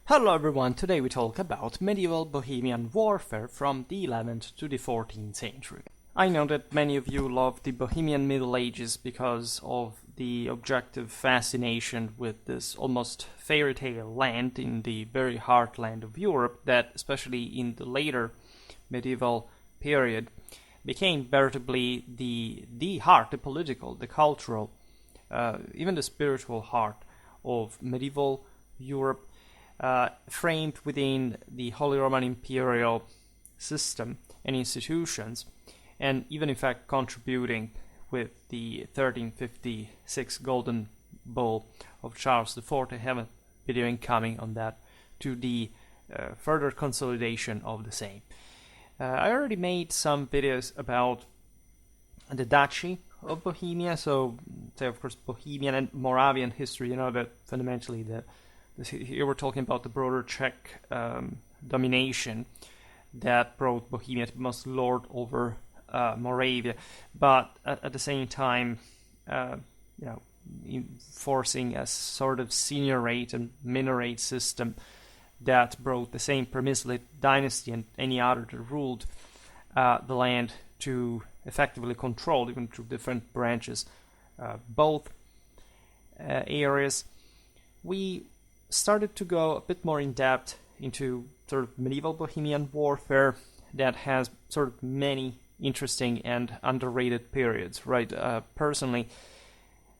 Hello everyone, today we talk about medieval Bohemian warfare from the 11th to the 14th century. I know that many of you love the Bohemian Middle Ages because of the objective fascination with this almost fairy tale land in the very heartland of Europe that, especially in the later medieval period, became veritably the heart, the political, the cultural, even the spiritual heart of medieval Europe, framed within the Holy Roman Imperial system and institutions, and even in fact contributing with the 1356 Golden Bull of Charles IV. I have a video incoming on that, to the further consolidation of the same. I already made some videos about the Duchy of Bohemia, so say of course Bohemian and Moravian history, that fundamentally here we're talking about the broader Czech domination that brought Bohemia to be most lord over Moravia, but at the same time, enforcing a sort of seniorate and minorate system that brought the same Přemyslid dynasty and any other that ruled the land to effectively control, even through different branches, both areas. We started to go a bit more in depth into sort of medieval Bohemian warfare that has sort of many interesting and underrated periods, right? Personally,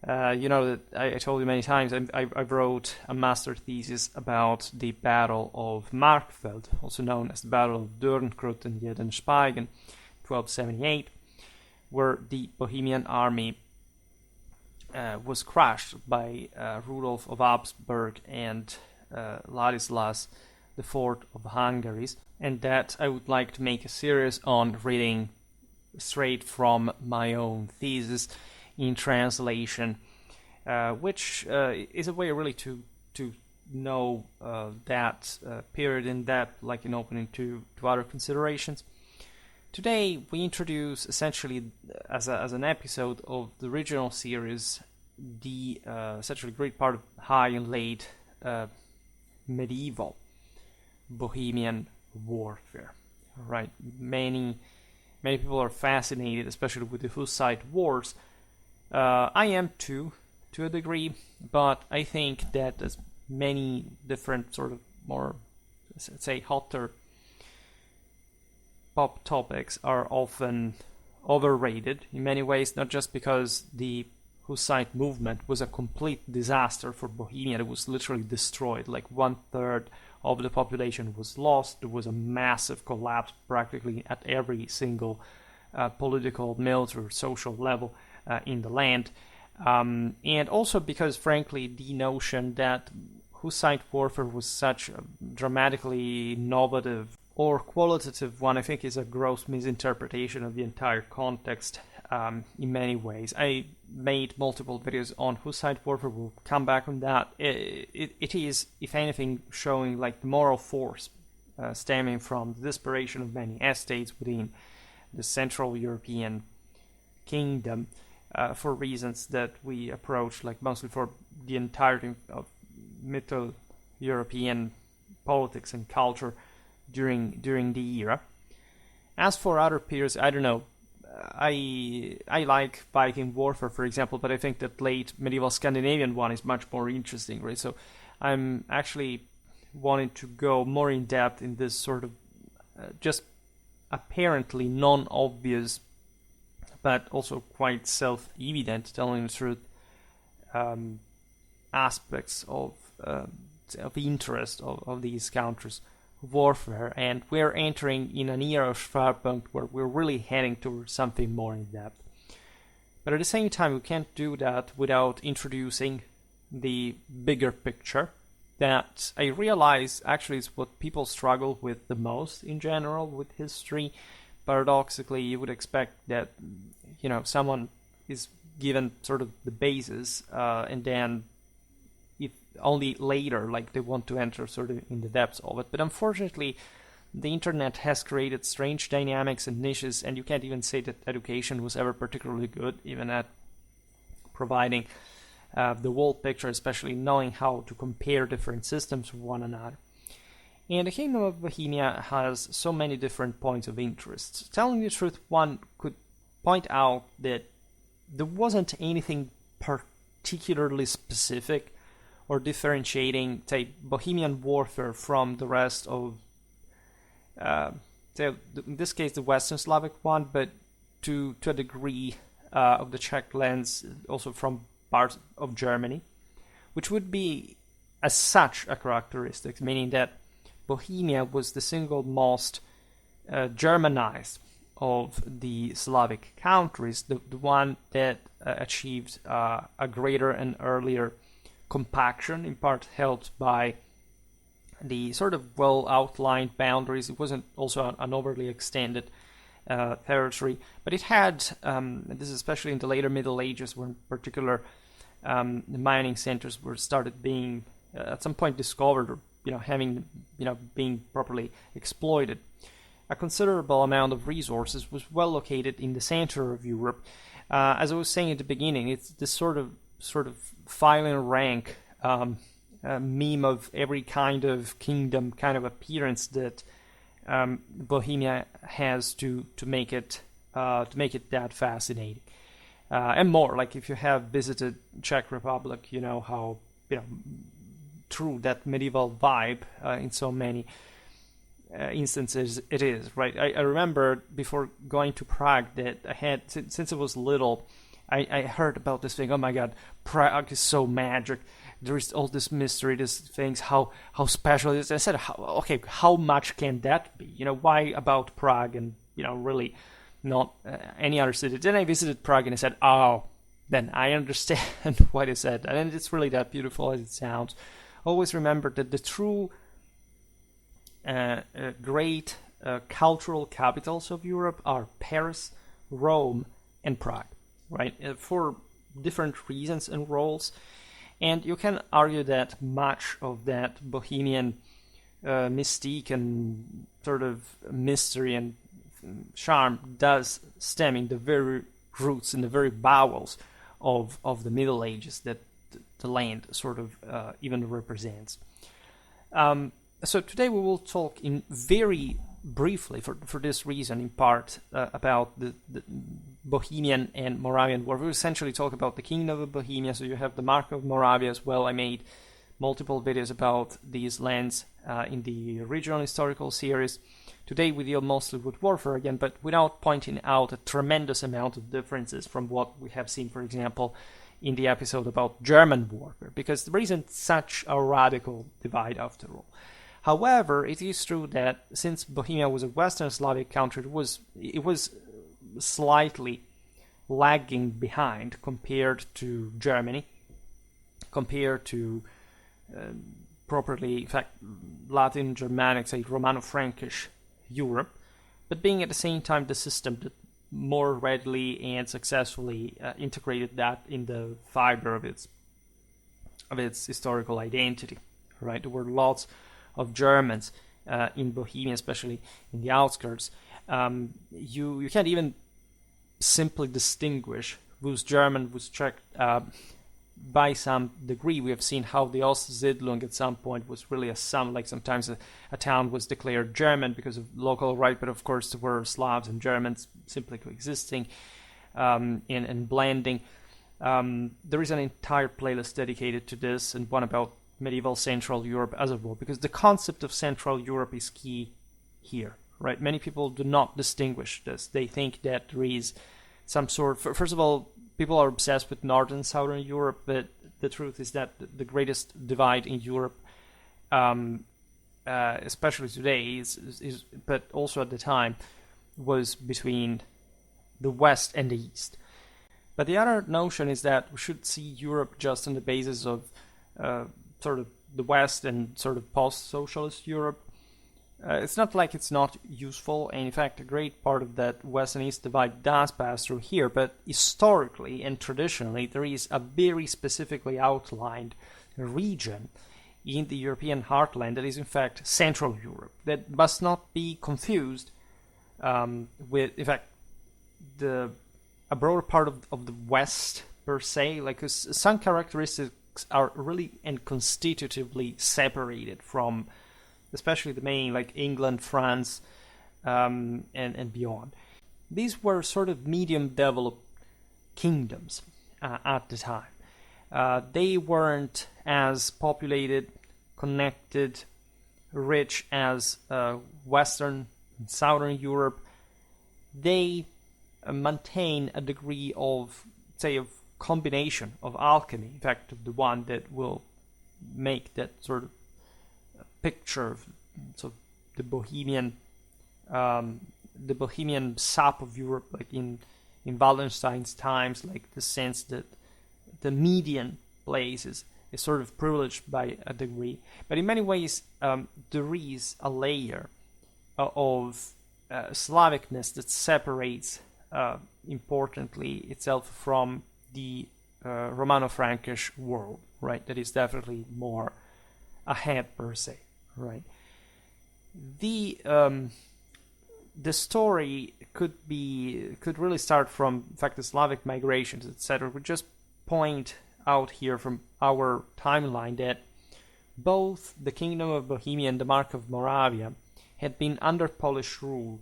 that I told you many times, I wrote a master thesis about the Battle of Markfeld, also known as the Battle of Dürnkrutt and Jedenspeigen, 1278, where the Bohemian army was crushed by Rudolf of Habsburg and Ladislaus IV of Hungary, and that I would like to make a series on, reading straight from my own thesis in translation, which is a way really to know that period in depth, like in opening to other considerations. Today we introduce essentially as an episode of the original series the essentially great part of high and late medieval Bohemian warfare. Right, many people are fascinated, especially with the Hussite wars. I am too, to a degree, but I think that as many different sort of more, let's say, hotter pop topics are often overrated in many ways, not just because the Hussite movement was a complete disaster for Bohemia. It was literally destroyed, like 1/3 of the population was lost. There was a massive collapse practically at every single political, military, social level in the land. And also because, frankly, the notion that Hussite warfare was such a dramatically innovative or qualitative one, I think, is a gross misinterpretation of the entire context in many ways. I made multiple videos on Hussite warfare. We'll come back on that. It is, if anything, showing like the moral force stemming from the desperation of many estates within the Central European kingdom for reasons that we approach, like mostly for the entirety of Middle European politics and culture during the era. As for other periods, I don't know. I like Viking warfare, for example, but I think that late medieval Scandinavian one is much more interesting, right? So I'm actually wanting to go more in depth in this sort of just apparently non-obvious, but also quite self-evident, telling the truth, aspects of interest of these countries. Warfare, and we're entering in an era of Schwerpunkt where we're really heading towards something more in depth. But at the same time, we can't do that without introducing the bigger picture that I realize actually is what people struggle with the most in general with history. Paradoxically, you would expect that someone is given sort of the basis and then if only later, like they want to enter sort of in the depths of it. But unfortunately, the internet has created strange dynamics and niches, and you can't even say that education was ever particularly good, even at providing the whole picture, especially knowing how to compare different systems with one another. And the Kingdom of Bohemia has so many different points of interest. Telling the truth, one could point out that there wasn't anything particularly specific or differentiating, say, Bohemian warfare from the rest of, say, in this case, the Western Slavic one, but to a degree of the Czech lands, also from parts of Germany, which would be as such a characteristic, meaning that Bohemia was the single most Germanized of the Slavic countries, the one that achieved a greater and earlier compaction, in part helped by the sort of well-outlined boundaries. It wasn't also an overly extended territory, but it had, this is especially in the later Middle Ages, when particular the mining centers were started being at some point discovered, or being properly exploited. A considerable amount of resources was well located in the center of Europe. As I was saying at the beginning, it's this sort of filing rank meme of every kind of kingdom kind of appearance that Bohemia has to make it that fascinating, and more. Like if you have visited Czech Republic, you know how true that medieval vibe in so many instances it is, right? I remember before going to Prague that I had, since I was little, I heard about this thing. Oh my God, Prague is so magic. There is all this mystery, these things, how special it is. I said, how much can that be? Why about Prague and, really not any other city? Then I visited Prague and I said, oh, then I understand what it said. And it's really that beautiful as it sounds. Always remember that the true great cultural capitals of Europe are Paris, Rome, and Prague, right? For different reasons and roles. And you can argue that much of that Bohemian mystique and sort of mystery and charm does stem in the very roots, in the very bowels of the Middle Ages that the land sort of even represents. So today we will talk in very briefly, for this reason in part, about the Bohemian and Moravian War. We will essentially talk about the Kingdom of Bohemia, so you have the Mark of Moravia as well. I made multiple videos about these lands in the regional historical series. Today we deal mostly with warfare again, but without pointing out a tremendous amount of differences from what we have seen, for example, in the episode about German warfare, because there isn't such a radical divide after all. However, it is true that since Bohemia was a Western Slavic country, it was slightly lagging behind compared to Germany, compared to properly, in fact, Latin, Germanic, say Romano-Frankish Europe, but being at the same time the system that more readily and successfully integrated that in the fiber of its historical identity. Right, there were lots of Germans in Bohemia, especially in the outskirts. You can't even simply distinguish who's German, who's Czech. By some degree, we have seen how the Ostsiedlung at some point was really a sum. Like sometimes a town was declared German because of local right, but of course there were Slavs and Germans simply coexisting and blending. There is an entire playlist dedicated to this, and one about medieval Central Europe as a whole, because the concept of Central Europe is key here, right? Many people do not distinguish this. They think that there is some sort. First of all, people are obsessed with Northern Southern Europe, but the truth is that the greatest divide in Europe, especially today, is but also at the time, was between the West and the East. But the other notion is that we should see Europe just on the basis of sort of the West and sort of post-socialist Europe. It's not like it's not useful, and in fact a great part of that West and East divide does pass through here, but historically and traditionally there is a very specifically outlined region in the European heartland that is in fact Central Europe, that must not be confused with, in fact, a broader part of the West per se, like some characteristics are really and constitutively separated from especially the main, like England, France, and beyond. These were sort of medium-developed kingdoms at the time. They weren't as populated, connected, rich as Western and Southern Europe. They maintain a degree of, say, of combination of alchemy, in fact, the one that will make that sort of picture of the Bohemian sap of Europe, like in Wallenstein's times, like the sense that the median place is sort of privileged by a degree. But in many ways, there is a layer of Slavicness that separates importantly itself from the Romano-Frankish world, right? That is definitely more ahead per se, right? The story could really start from, in fact, the Slavic migrations, etc. We just point out here from our timeline that both the Kingdom of Bohemia and the Mark of Moravia had been under Polish rule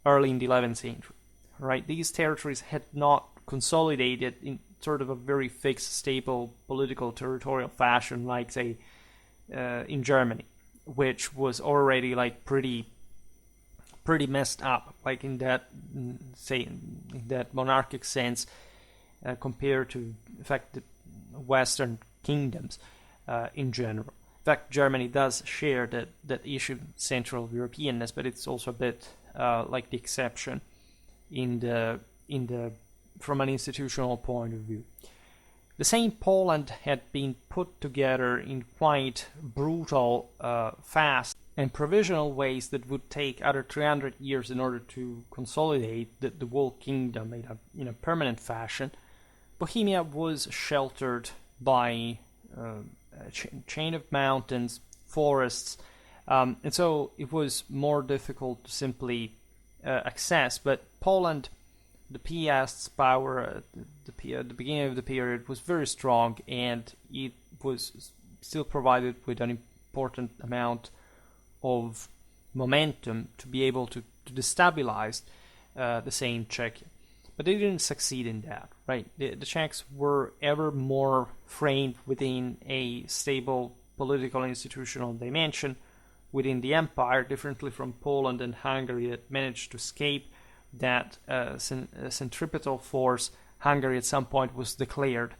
early in the 11th century, right? These territories had not consolidated in sort of a very fixed, stable political territorial fashion, like, say, in Germany, which was already like pretty messed up, like in that, say, in that monarchic sense, compared to, in fact, the Western kingdoms in general. In fact, Germany does share that issue, Central Europeanness, but it's also a bit like the exception in the from an institutional point of view. The same Poland had been put together in quite brutal, fast, and provisional ways that would take other 300 years in order to consolidate the whole kingdom in a permanent fashion. Bohemia was sheltered by a chain of mountains, forests, and so it was more difficult to simply access. But Poland, the Piast's power at the beginning of the period was very strong, and it was still provided with an important amount of momentum to be able to destabilize the same Czechia. But they didn't succeed in that, right? The Czechs were ever more framed within a stable political institutional dimension within the empire, differently from Poland and Hungary that managed to escape that centripetal force. Hungary at some point was declared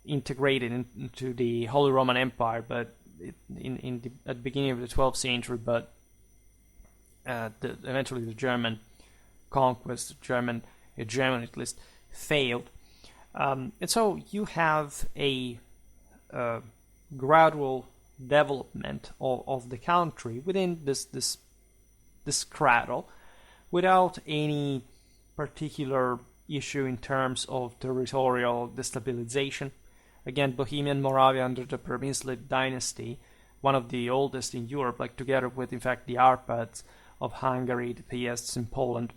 integrated into the Holy Roman Empire, but at the beginning of the 12th century, but eventually the German conquest, German hegemony at least, failed. And so you have a gradual development of the country within this cradle, without any particular issue in terms of territorial destabilization. Again, Bohemian Moravia under the Přemyslid dynasty, one of the oldest in Europe, like together with, in fact, the Arpads of Hungary, the Piasts in Poland.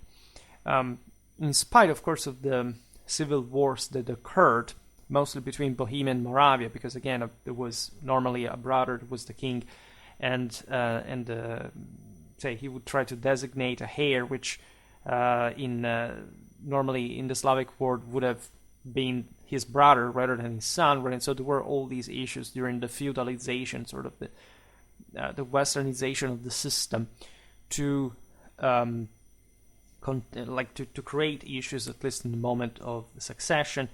In spite, of course, of the civil wars that occurred, mostly between Bohemia and Moravia, because again, there was normally a brother who was the king, and say he would try to designate a heir, which normally in the Slavic world would have been his brother rather than his son, right? And so there were all these issues during the feudalization, sort of the westernization of the system, to create issues, at least in the moment of the succession.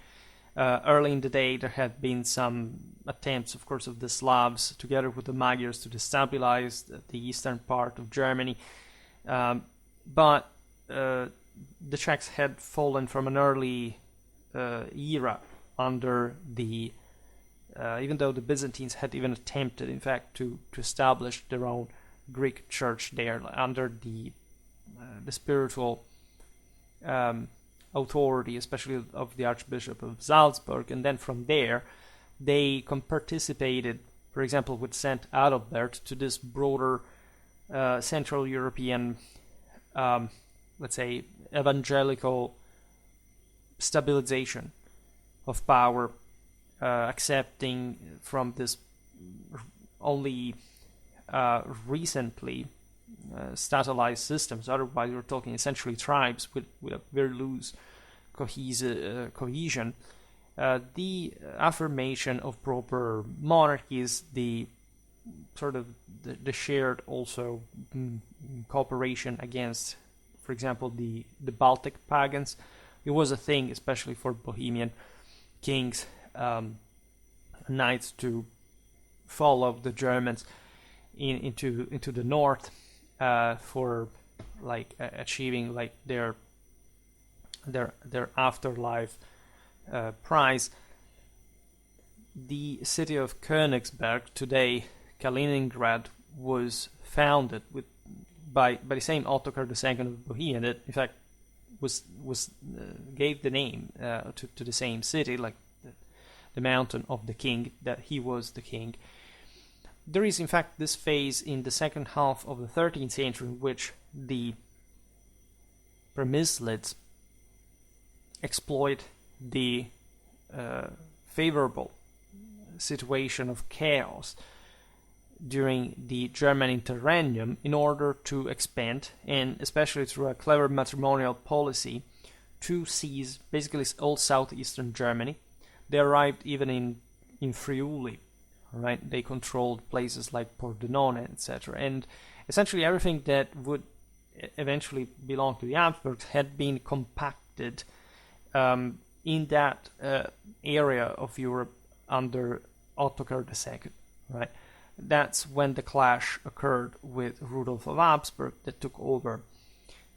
Early in the day, there had been some attempts, of course, of the Slavs, together with the Magyars, to destabilize the eastern part of Germany. But the Czechs had fallen from an early era under the... even though the Byzantines had even attempted, in fact, to establish their own Greek church there, under the spiritual authority, especially of the Archbishop of Salzburg, and then from there they participated, for example, with Saint Adalbert, to this broader Central European, let's say, evangelical stabilization of power, accepting from this only recently statalized systems. Otherwise, we're talking essentially tribes with a very loose cohesion. The affirmation of proper monarchies, the sort of the shared also cooperation against, for example, the Baltic pagans. It was a thing, especially for Bohemian kings, knights, to follow the Germans into the north for like achieving like their afterlife prize. The city of Königsberg, today Kaliningrad, was founded by the same Ottokar II of Bohemia that in fact was gave the name to the same city, like the mountain of the king, that he was the king. There is in fact this phase in the second half of the 13th century in which the Přemyslids exploit the favorable situation of chaos during the German interregnum in order to expand, and especially through a clever matrimonial policy, to seize basically all southeastern Germany. They arrived even in Friuli, right? They controlled places like Pordenone, etc. And essentially everything that would eventually belong to the Habsburgs had been compacted in that area of Europe under Ottokar II, right? That's when the clash occurred with Rudolf of Habsburg that took over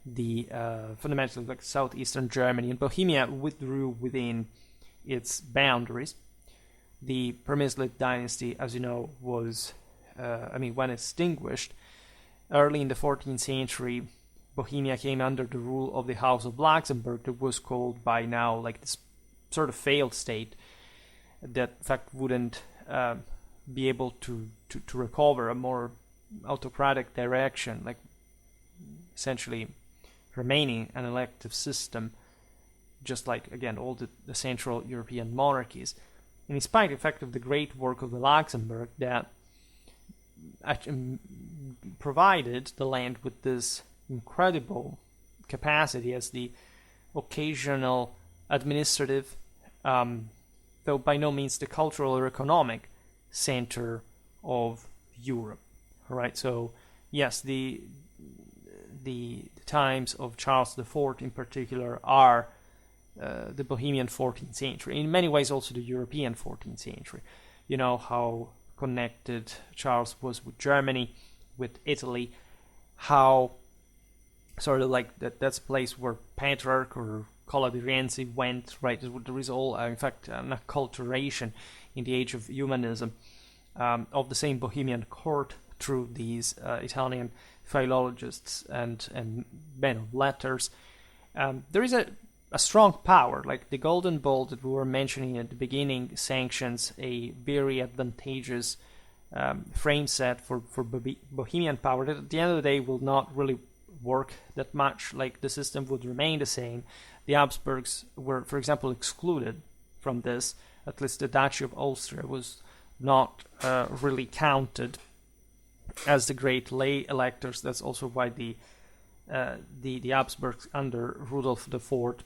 the fundamentally like southeastern Germany, and Bohemia withdrew within its boundaries. The Přemyslid dynasty, as you know, was, when extinguished early in the 14th century, Bohemia came under the rule of the House of Luxembourg, that was called by now like this sort of failed state that in fact wouldn't be able to recover a more autocratic direction, like essentially remaining an elective system, just like, again, all the Central European monarchies. And in spite, in fact, of the great work of the Luxembourg that provided the land with this incredible capacity as the occasional administrative, though by no means the cultural or economic center of Europe. All right, so yes, the times of Charles IV in particular are the Bohemian 14th century. In many ways, also the European 14th century. You know how connected Charles was with Germany, with Italy, how sort of like that's a place where Petrarch or Cola di Rienzi went, right? There is all, in fact, an acculturation in the age of humanism of the same Bohemian court through these Italian philologists and men of letters. There is a strong power, like the Golden Bull that we were mentioning at the beginning sanctions a very advantageous frame set for Bohemian power that at the end of the day will not really work that much. Like the system would remain the same. The Habsburgs were, for example, excluded from this. At least the Duchy of Austria was not really counted as the great lay electors. That's also why the Habsburgs under Rudolf IV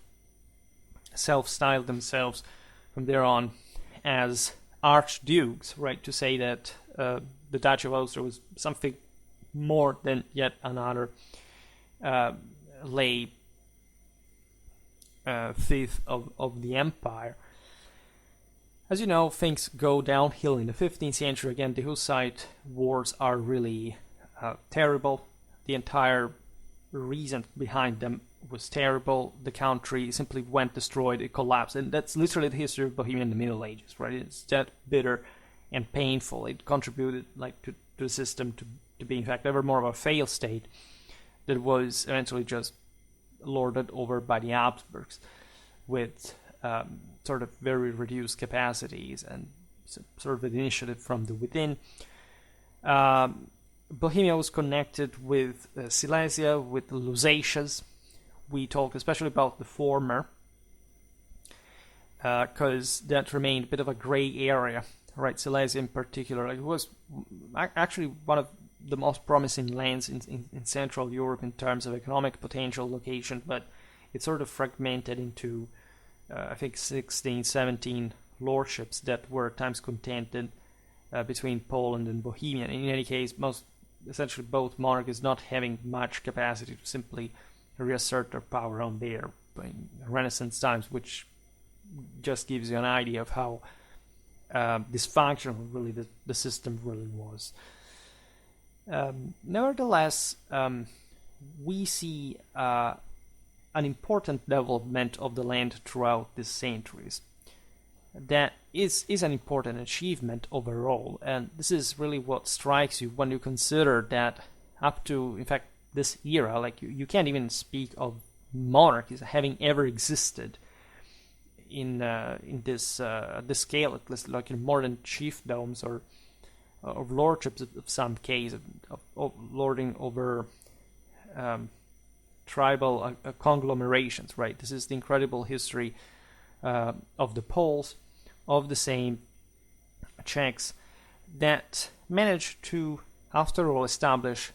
self-styled themselves from there on as archdukes, right? To say that the Duchy of Austria was something more than yet another lay fief of the empire. As you know, things go downhill in the 15th century. Again, the Hussite wars are really terrible. The entire reason behind them was terrible. The country simply went destroyed. It collapsed. And that's literally the history of Bohemia in the Middle Ages, right? It's that bitter and painful. It contributed like to the system to be, in fact, ever more of a failed state that was eventually just lorded over by the Habsburgs with sort of very reduced capacities and sort of an initiative from the within. Bohemia was connected with Silesia, with the Lusatias. We talked especially about the former because that remained a bit of a gray area, right? Silesia in particular, like, it was actually one of the most promising lands in Central Europe in terms of economic potential location, but it's sort of fragmented into, I think, 16, 17 lordships that were at times contended between Poland and Bohemia. In any case, essentially both monarchies not having much capacity to simply reassert their power on their in Renaissance times, which just gives you an idea of how dysfunctional really the system really was. Nevertheless, we see an important development of the land throughout these centuries. That is an important achievement overall, and this is really what strikes you when you consider that up to, in fact, this era, like you can't even speak of monarchies having ever existed in this scale, at least, like in modern chiefdoms or lordships of some case of lording over tribal conglomerations, right? This is the incredible history of the Poles, of the same Czechs, that managed to, after all, establish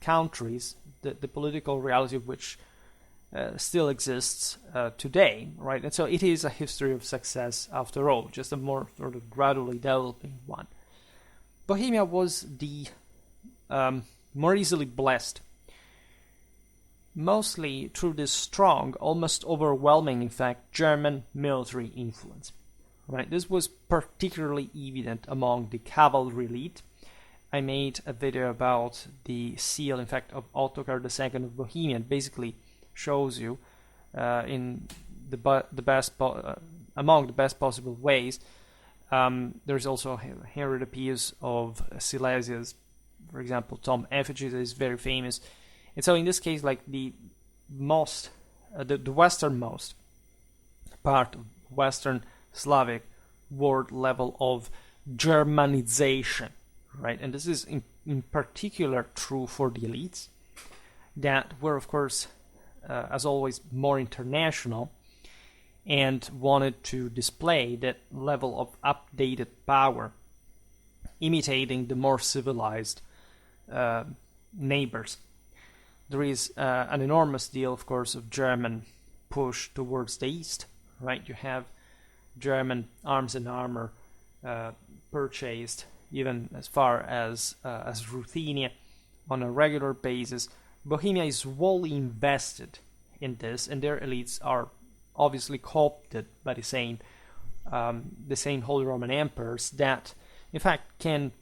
countries, the political reality of which still exists today, right? And so it is a history of success after all, just a more sort of gradually developing one. Bohemia was the more easily blessed, mostly through this strong, almost overwhelming, in fact, German military influence. Right, this was particularly evident among the cavalry elite. I made a video about the seal, in fact, of Ottokar II of Bohemia. It basically shows you in among the best possible ways. There's also Henry the Pious of Silesia's, for example, tomb effigy that is very famous. And so in this case, like the westernmost part of Western Slavic world level of Germanization, right? And this is in particular true for the elites that were, of course, as always, more international and wanted to display that level of updated power, imitating the more civilized neighbors. There is an enormous deal, of course, of German push towards the east, right? You have German arms and armor purchased even as far as Ruthenia on a regular basis. Bohemia is wholly invested in this, and their elites are obviously co-opted by the same Holy Roman emperors that, in fact, can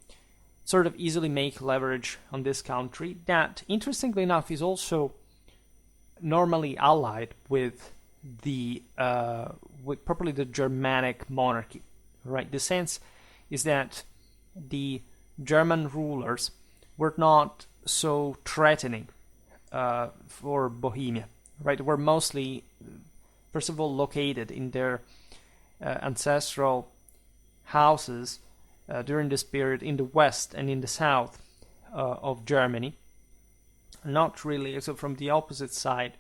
sort of easily make leverage on this country that, interestingly enough, is also normally allied with properly the Germanic monarchy, right? The sense is that the German rulers were not so threatening for Bohemia, right? They were mostly, first of all, located in their ancestral houses during this period in the west and in the south of Germany. Not really, so from the opposite side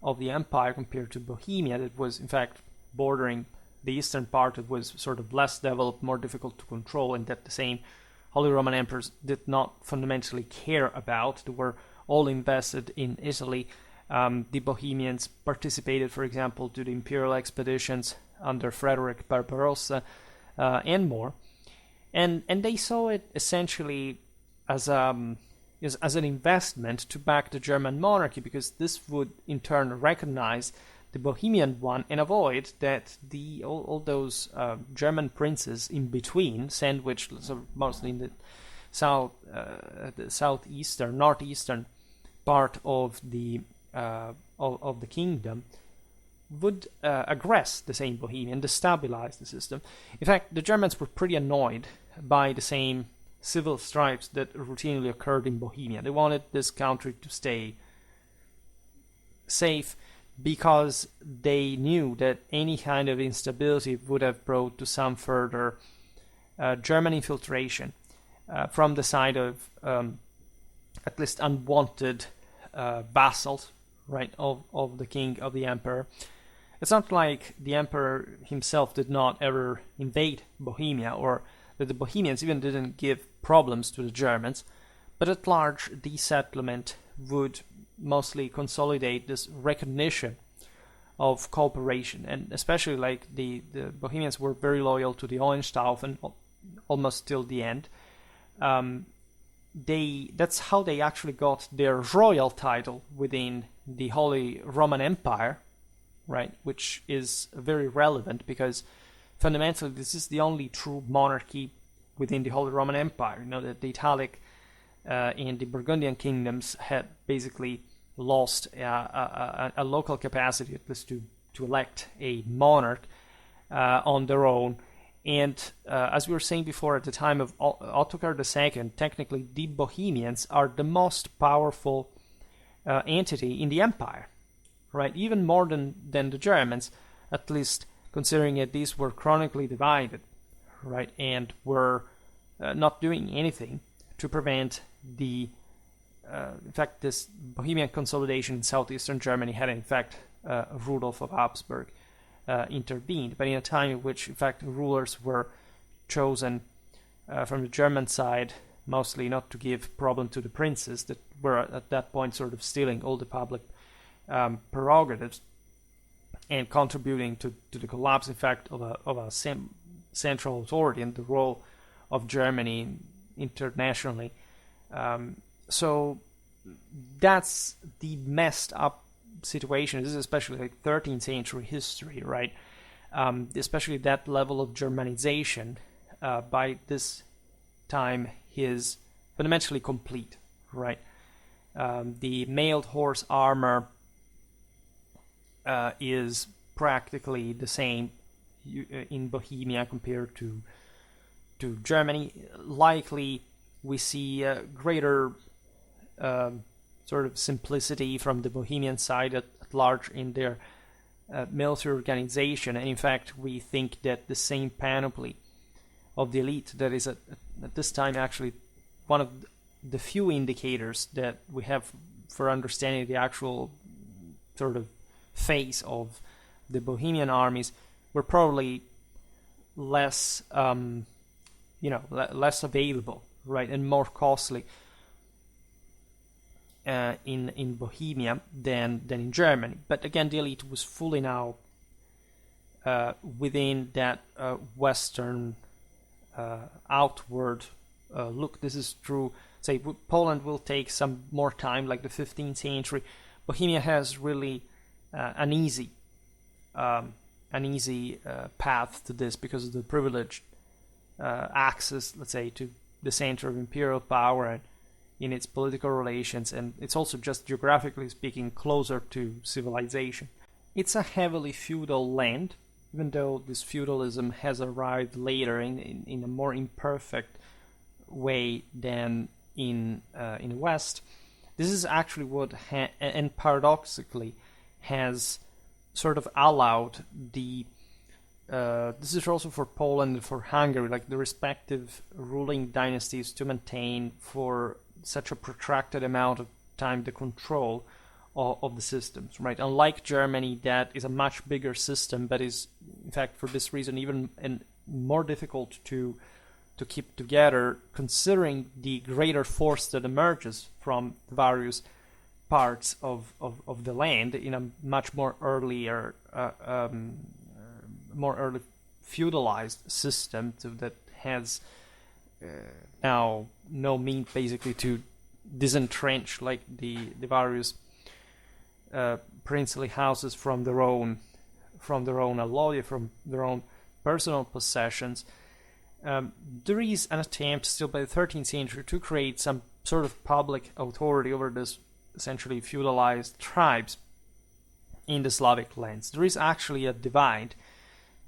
of the empire compared to Bohemia, that was in fact bordering the eastern part, that was sort of less developed, more difficult to control, and that the same Holy Roman emperors did not fundamentally care about. They were all invested in Italy. The Bohemians participated, for example, to the imperial expeditions under Frederick Barbarossa and more, and they saw it essentially as an investment to back the German monarchy, because this would in turn recognize the Bohemian one and avoid that all those German princes in between, sandwiched mostly in the northeastern part of the kingdom, would aggress the same Bohemian, destabilize the system. In fact, the Germans were pretty annoyed by the same civil strifes that routinely occurred in Bohemia. They wanted this country to stay safe because they knew that any kind of instability would have brought to some further German infiltration from the side of at least unwanted vassals, right, of the king, of the emperor. It's not like the emperor himself did not ever invade Bohemia, or that the Bohemians even didn't give problems to the Germans. But at large, the settlement would mostly consolidate this recognition of cooperation, and especially like the Bohemians were very loyal to the Hohenstaufen almost till the end. That's how they actually got their royal title within the Holy Roman Empire, right? Which is very relevant because fundamentally this is the only true monarchy within the Holy Roman Empire. You know that the Italic and the Burgundian kingdoms had basically lost a local capacity, at least to elect a monarch on their own. And as we were saying before, at the time of Ottokar II, technically the Bohemians are the most powerful entity in the empire, right? Even more than the Germans, at least considering that these were chronically divided, right? And were not doing anything to prevent the in fact, this Bohemian consolidation in southeastern Germany had, in fact, Rudolf of Habsburg intervened, but in a time in which, in fact, rulers were chosen from the German side, mostly not to give problem to the princes that were at that point sort of stealing all the public prerogatives and contributing to the collapse, in fact, of a central authority and the role of Germany internationally. So that's the messed up situation. This is especially like 13th century history, right? Especially that level of Germanization by this time is fundamentally complete, right? The mailed horse armor is practically the same in Bohemia compared to Germany. Likely we see greater sort of simplicity from the Bohemian side at large in their military organization, and in fact we think that the same panoply of the elite that is at this time actually one of the few indicators that we have for understanding the actual sort of face of the Bohemian armies were probably less less available, right, and more costly in Bohemia than in Germany. But again, the elite was fully now within that Western outward look. This is true. Say Poland will take some more time, like the 15th century. Bohemia has really an easy path to this because of the privileged access, let's say, to the center of imperial power and in its political relations, and it's also just geographically speaking closer to civilization. It's a heavily feudal land, even though this feudalism has arrived later in a more imperfect way than in the West. This is actually what and paradoxically has sort of allowed the this is also for Poland and for Hungary, like the respective ruling dynasties to maintain for such a protracted amount of time the control of the systems, right? Unlike Germany, that is a much bigger system, but is in fact for this reason even more difficult to keep together, considering the greater force that emerges from the various parts of the land in a much more early feudalized system that has now no means basically to disentrench like the various princely houses from their own alloy, from their own personal possessions. There is an attempt still by the 13th century to create some sort of public authority over this essentially feudalized tribes in the Slavic lands. There is actually a divide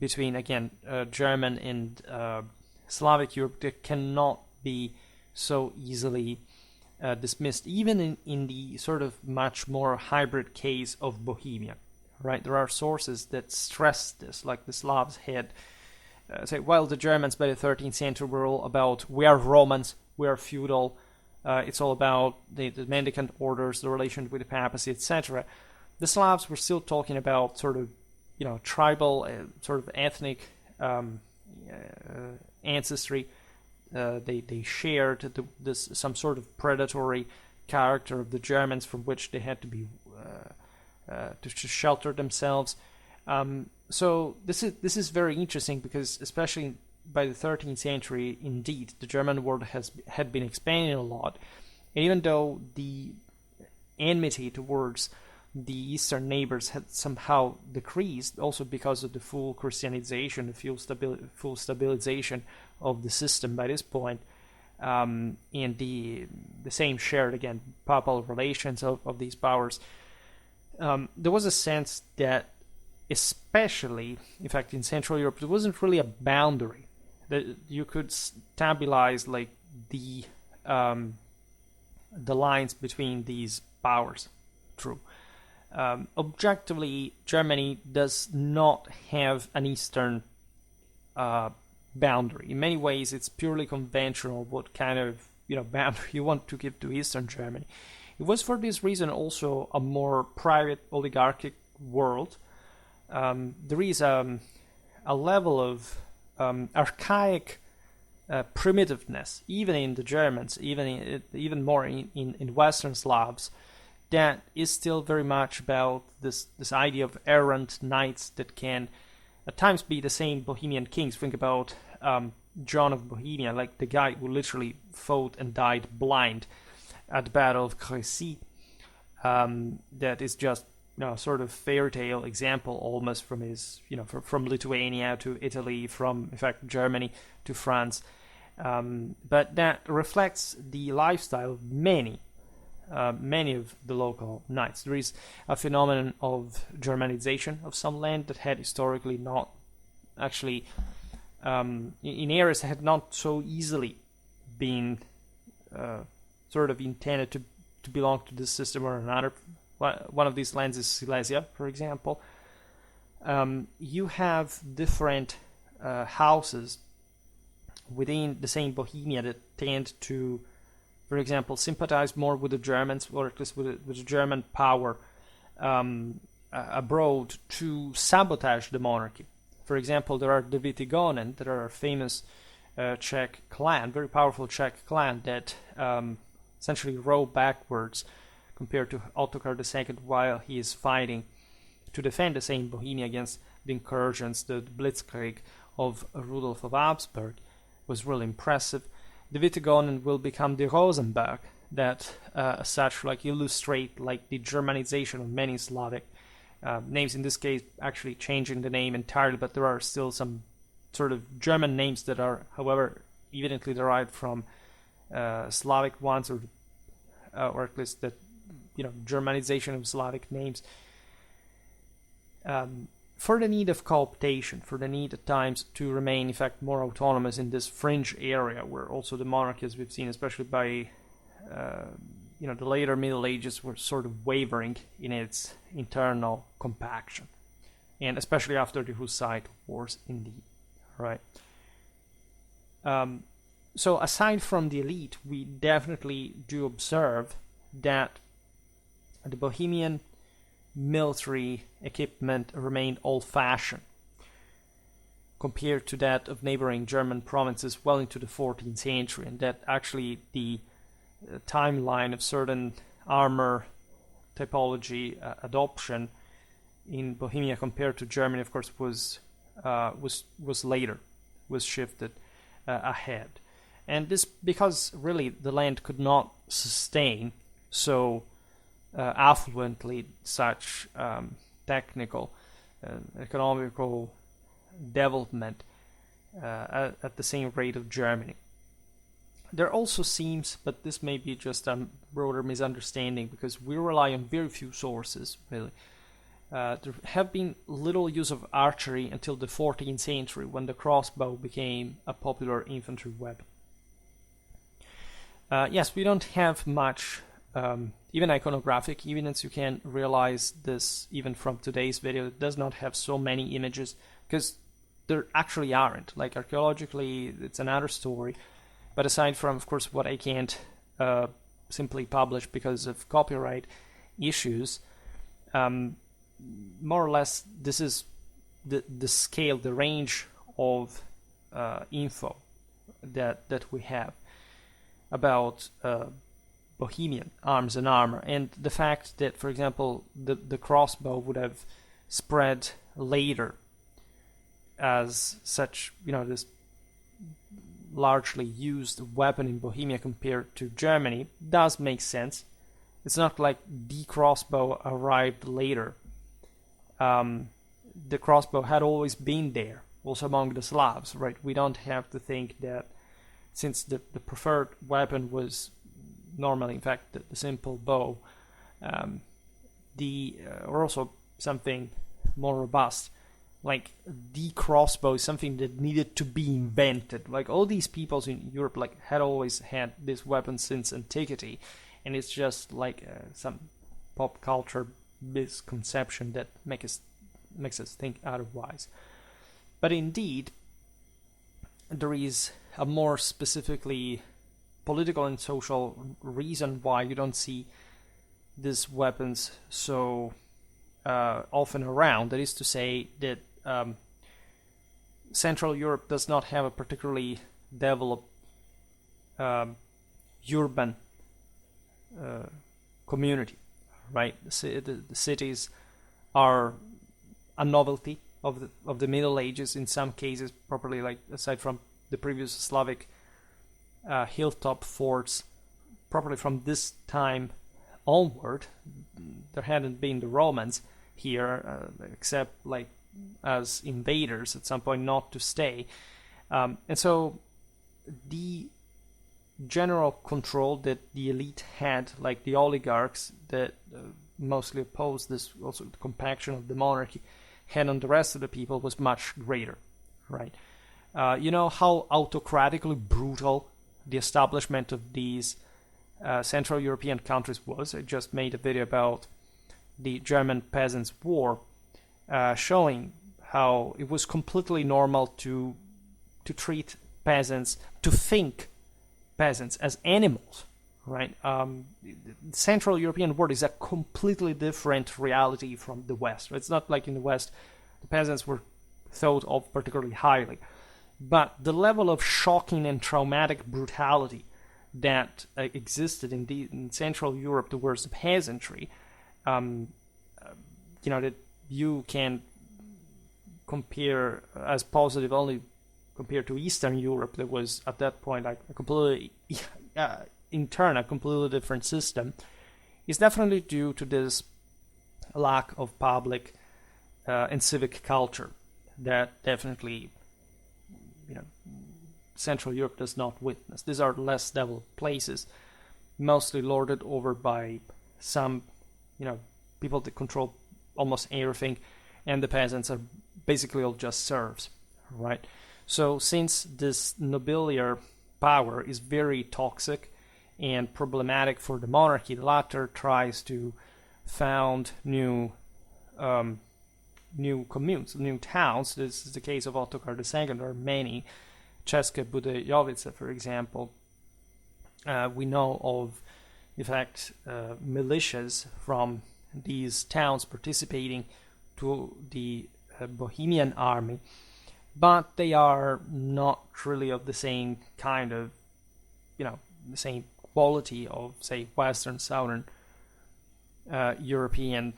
between, again, German and Slavic Europe that cannot be so easily dismissed, even in the sort of much more hybrid case of Bohemia, right? There are sources that stress this, like the Slavs had say, well, the Germans by the 13th century were all about, we are Romans, we are feudal, it's all about the mendicant orders, the relation with the papacy, etc. The Slavs were still talking about sort of, tribal, sort of ethnic ancestry, they shared some sort of predatory character of the Germans from which they had to be to shelter themselves. So this is very interesting because especially by the 13th century, indeed, the German world had been expanding a lot. And even though the enmity towards the eastern neighbors had somehow decreased, also because of the full Christianization, the full stabilization of the system by this point, and the same shared, again, papal relations of these powers, there was a sense that, especially, in fact, in Central Europe, there wasn't really a boundary that you could stabilize, like, the lines between these powers. True. Objectively, Germany does not have an eastern boundary. In many ways, it's purely conventional what kind of boundary you want to give to Eastern Germany. It was for this reason also a more private oligarchic world. There is a level of archaic primitiveness, even in the Germans, even more in Western Slavs, that is still very much about this idea of errant knights that can at times be the same Bohemian kings. Think about John of Bohemia, like the guy who literally fought and died blind at the Battle of Crécy. That is just sort of fairy tale example almost from his, from Lithuania to Italy, from, in fact, Germany to France. But that reflects the lifestyle of many of the local knights. There is a phenomenon of Germanization of some land that had historically not actually, in areas that had not so easily been sort of intended to belong to this system or another. One of these lands is Silesia, for example. You have different houses within the same Bohemia that tend to, for example, sympathize more with the Germans, or at least with the German power abroad, to sabotage the monarchy. For example, there are the Witigonen, that are a famous Czech clan, very powerful Czech clan that essentially row backwards compared to Ottokar II while he is fighting to defend the same Bohemia against the incursions. The Blitzkrieg of Rudolf of Habsburg was really impressive. The Witigonen will become the Rosenberg, that as such illustrate like the Germanization of many Slavic names, in this case actually changing the name entirely, but there are still some sort of German names that are, however, evidently derived from Slavic ones, or at least that Germanization of Slavic names, for the need of cooptation, for the need at times to remain, in fact, more autonomous in this fringe area where also the monarchy, as we've seen, especially by the later Middle Ages, were sort of wavering in its internal compaction, and especially after the Hussite Wars, indeed, right? So aside from the elite, we definitely do observe that the Bohemian military equipment remained old-fashioned compared to that of neighboring German provinces well into the 14th century, and that actually the timeline of certain armor typology adoption in Bohemia compared to Germany, of course, was later, was shifted ahead. And this because really the land could not sustain so affluently such technical economical development at the same rate of Germany. There also seems, but this may be just a broader misunderstanding because we rely on very few sources, really. There have been little use of archery until the 14th century, when the crossbow became a popular infantry weapon. Yes, we don't have much, even iconographic evidence. You can realize this even from today's video. It does not have so many images because there actually aren't. Like archaeologically, it's another story. But aside from, of course, what I can't simply publish because of copyright issues, more or less this is the scale, the range of info that we have about Bohemian arms and armor, and the fact that, for example, the crossbow would have spread later as such, this largely used weapon in Bohemia compared to Germany, does make sense. It's not like the crossbow arrived later. The crossbow had always been there, also among the Slavs, right? We don't have to think that since the preferred weapon was normally, in fact, the simple bow, or also something more robust, like the crossbow is something that needed to be invented. Like all these peoples in Europe, like had always had this weapon since antiquity, and it's just like some pop culture misconception that makes us think otherwise. But indeed, there is a more specifically political and social reason why you don't see these weapons so often around. That is to say that Central Europe does not have a particularly developed urban community, right? The cities are a novelty of the Middle Ages in some cases, probably, like aside from the previous Slavic hilltop forts, probably from this time onward, there hadn't been the Romans here, except like as invaders at some point, not to stay. And so the general control that the elite had, like the oligarchs that mostly opposed this, also the compaction of the monarchy, had on the rest of the people was much greater, right? You know how autocratically brutal the establishment of these Central European countries was. I just made a video about the German Peasants' War, showing how it was completely normal to treat peasants, to think peasants as animals, right? Central European world is a completely different reality from the West. It's not like in the West the peasants were thought of particularly highly, but the level of shocking and traumatic brutality that existed in Central Europe towards the peasantry, that you can compare as positive only compared to Eastern Europe, that was at that point like a completely a completely different system, is definitely due to this lack of public and civic culture that definitely Central Europe does not witness. These are less developed places, mostly lorded over by some people that control almost everything, and the peasants are basically all just serfs, right? So since this nobiliar power is very toxic and problematic for the monarchy, the latter tries to found new communes, new towns. This is the case of Ottokar II. There are many. České Budějovice, for example. We know of, in fact, militias from these towns participating to the Bohemian army, but they are not really of the same kind of, the same quality of, say, Western, Southern European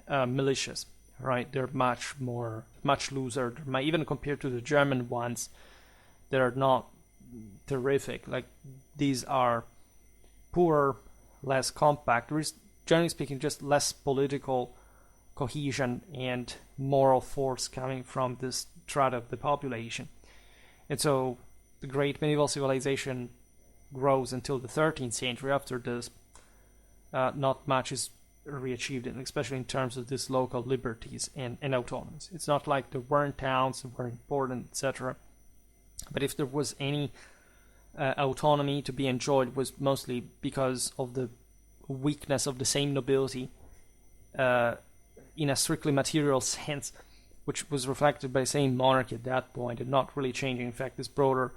militias, right? They're much looser. Even compared to the German ones, they're not terrific. Like, these are poorer, less compact. There is, generally speaking, just less political cohesion and moral force coming from this strata of the population. And so the great medieval civilization grows until the 13th century. After this, not much is re-achieved, especially in terms of these local liberties and autonomies. It's not like there weren't towns that were important, etc. But if there was any autonomy to be enjoyed, it was mostly because of the weakness of the same nobility in a strictly material sense, which was reflected by the same monarchy at that point, and not really changing, in fact, this broader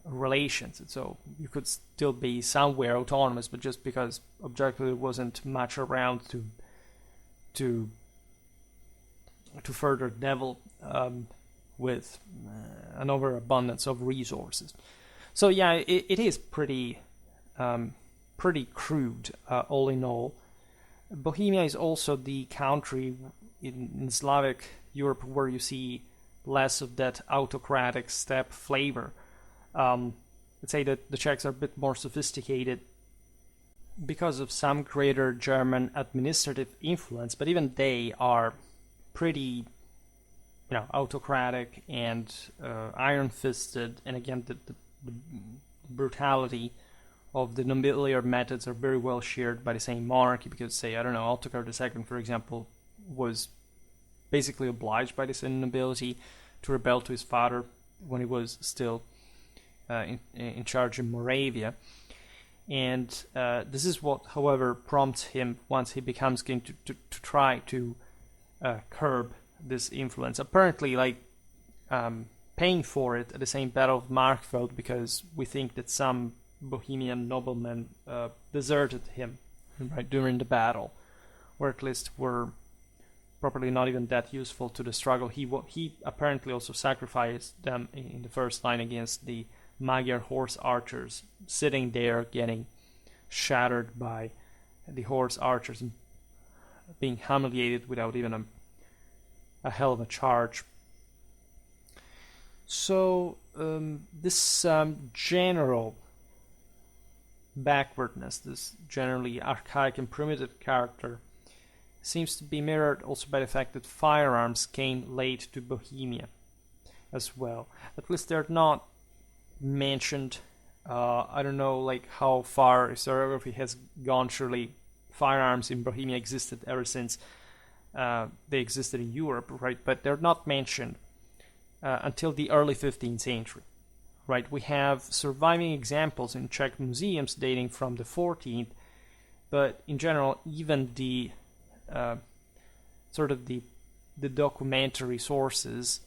relations. And so you could still be somewhere autonomous, but just because objectively there wasn't much around to further develop with an overabundance of resources. So yeah, it is pretty crude, all in all. Bohemia is also the country in Slavic Europe where you see less of that autocratic steppe flavor. Let's say that the Czechs are a bit more sophisticated because of some greater German administrative influence, but even they are pretty, autocratic and iron-fisted, and again, the brutality of the nobiliar methods are very well shared by the same monarchy, because, say, Ottokar II, for example, was basically obliged by the same nobility to rebel to his father when he was still in charge in Moravia. And this is what, however, prompts him, once he becomes king, to try to curb this influence. Apparently, paying for it at the same Battle of Markfeld, because we think that some Bohemian noblemen deserted him during the battle, or at least were probably not even that useful to the struggle. He apparently also sacrificed them in the first line against the Magyar horse archers, sitting there getting shattered by the horse archers and being humiliated without even a hell of a charge. So this general backwardness, this generally archaic and primitive character, seems to be mirrored also by the fact that firearms came late to Bohemia as well. At least they're not mentioned. I don't know how far historiography has gone. Surely firearms in Bohemia existed ever since they existed in Europe, right? But they're not mentioned until the early 15th century, right? We have surviving examples in Czech museums dating from the 14th, but in general, even the the documentary sources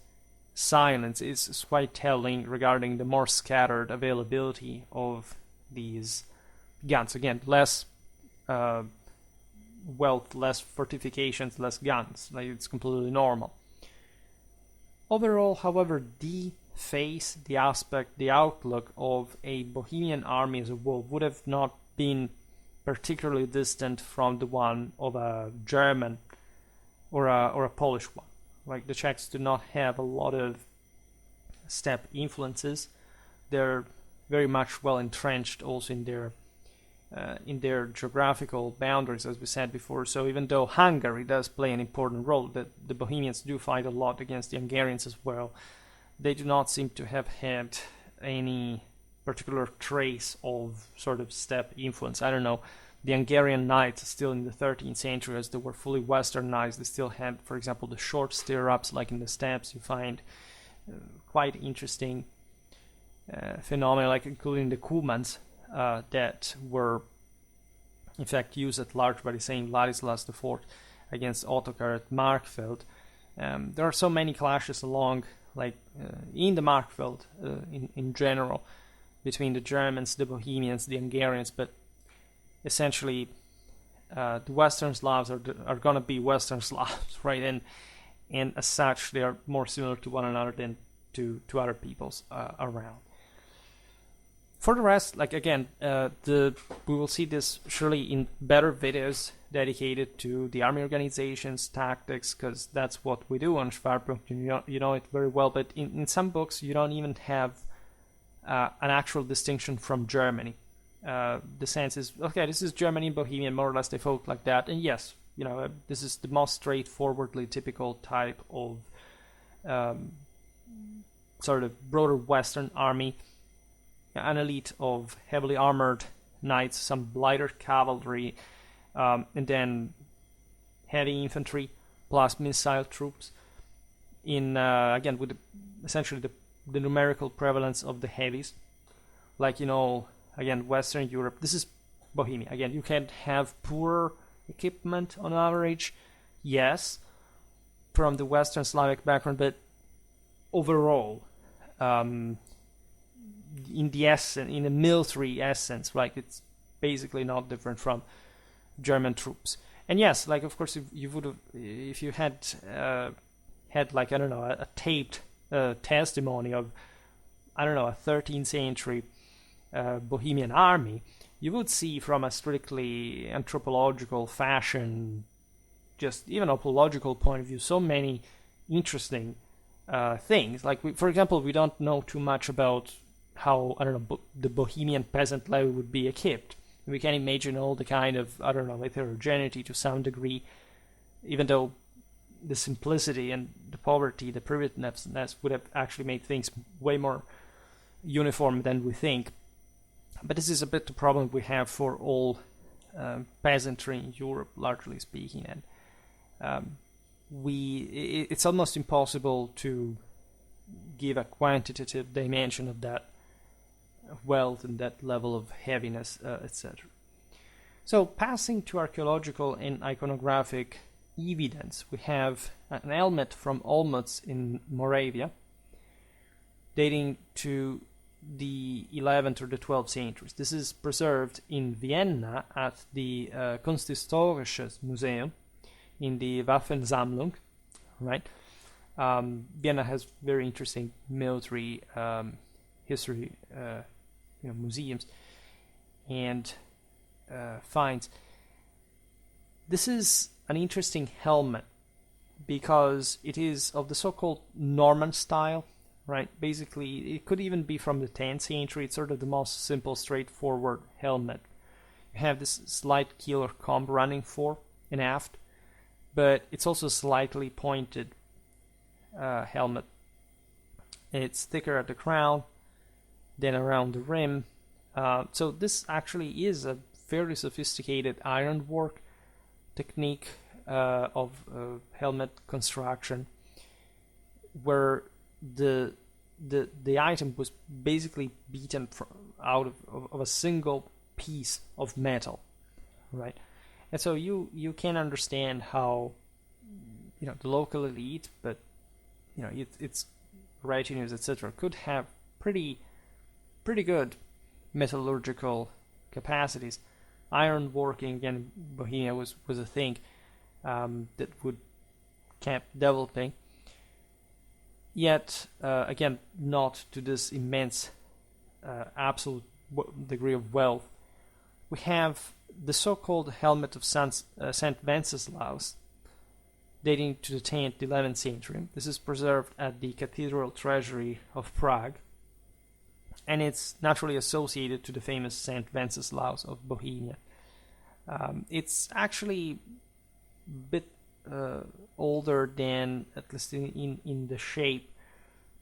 silence is quite telling regarding the more scattered availability of these guns. Again, less wealth, less fortifications, less guns. It's completely normal. Overall, however, the face, the aspect, the outlook of a Bohemian army as a whole would have not been particularly distant from the one of a German or a Polish one. The Czechs do not have a lot of steppe influences. They're very much well entrenched also in their geographical boundaries, as we said before. So even though Hungary does play an important role, the Bohemians do fight a lot against the Hungarians as well, they do not seem to have had any particular trace of sort of steppe influence. I don't know. The Hungarian knights still in the 13th century, as they were fully westernized, they still had, for example, the short stirrups, like in the steppes. You find quite interesting phenomena, including the kumans that were in fact used at large by the same Bretislaus IV against Ottokar at Markfeld. There are so many clashes along, in the Markfeld in general, between the Germans, the Bohemians, the Hungarians, but essentially the Western Slavs are going to be Western Slavs, right? And as such, they are more similar to one another than to other peoples around. For the rest, again, we will see this surely in better videos dedicated to the army organizations, tactics, because that's what we do on Schwerpunkt. You know it very well, but in some books you don't even have an actual distinction from Germany. The sense is, okay, this is Germany and Bohemia, more or less they folk like that. And yes, this is the most straightforwardly typical type of sort of broader Western army. An elite of heavily armored knights, some lighter cavalry, and then heavy infantry plus missile troops. Again, with essentially the numerical prevalence of the heavies. Again, Western Europe. This is Bohemia. Again, you can have poor equipment on average, yes, from the Western Slavic background, but overall, in the military essence, it's basically not different from German troops. And yes, of course, if you had a taped testimony of, I don't know, a 13th century Bohemian army, you would see from a strictly anthropological fashion, just even apological point of view, so many interesting things. Like, for example, we don't know too much about how, I don't know, the Bohemian peasant levy would be equipped. We can imagine all the kind of, I don't know, heterogeneity to some degree, even though the simplicity and the poverty, the primitiveness would have actually made things way more uniform than we think. But this is a bit the problem we have for all peasantry in Europe, largely speaking, and it's almost impossible to give a quantitative dimension of that wealth and that level of heaviness, etc. So, passing to archaeological and iconographic evidence, we have an helmet from Olmütz in Moravia, dating to the 11th or the 12th centuries. This is preserved in Vienna at the Kunsthistorisches Museum in the Waffensammlung, right? Vienna has very interesting military history museums and finds. This is an interesting helmet because it is of the so-called Norman style, right? Basically, it could even be from the 10th century. It's sort of the most simple, straightforward helmet. You have this slight keel or comb running fore and aft, but it's also a slightly pointed helmet. It's thicker at the crown than around the rim. So this actually is a fairly sophisticated ironwork technique of helmet construction, where the item was basically beaten out of a single piece of metal, right? And so you can understand how the local elite, but its retinues, etc., could have pretty good metallurgical capacities. Ironworking again, Bohemia was a thing that would kept developing. Yet again, not to this immense absolute degree of wealth. We have the so-called helmet of Saint Wenceslaus, dating to the 10th, 11th century. This is preserved at the Cathedral Treasury of Prague, and it's naturally associated to the famous Saint Wenceslaus of Bohemia. It's actually a bit older than, at least in the shape,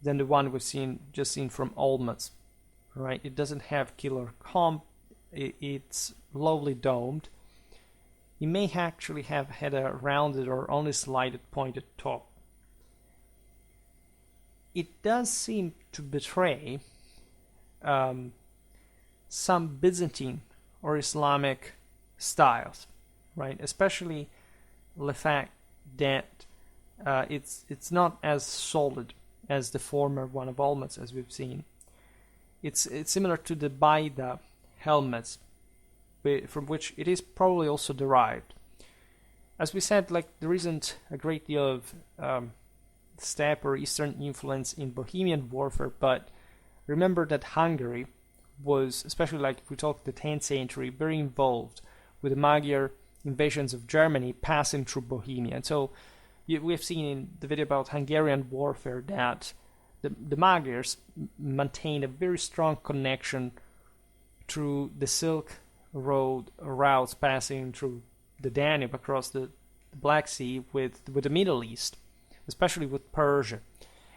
than the one we've just seen from Olmütz, right? It doesn't have killer comb. It's lowly domed. It may actually have had a rounded or only slightly pointed top. It does seem to betray some Byzantine or Islamic styles, right? Especially the fact that it's not as solid as the former one of Olmütz, as we've seen. It's similar to the Baida helmets, from which it is probably also derived. As we said, there isn't a great deal of steppe or eastern influence in Bohemian warfare, but remember that Hungary was, especially if we talk the 10th century, very involved with the Magyar invasions of Germany passing through Bohemia. And so we've seen in the video about Hungarian warfare that the Magyars maintained a very strong connection through the Silk Road routes passing through the Danube across the Black Sea with the Middle East, especially with Persia.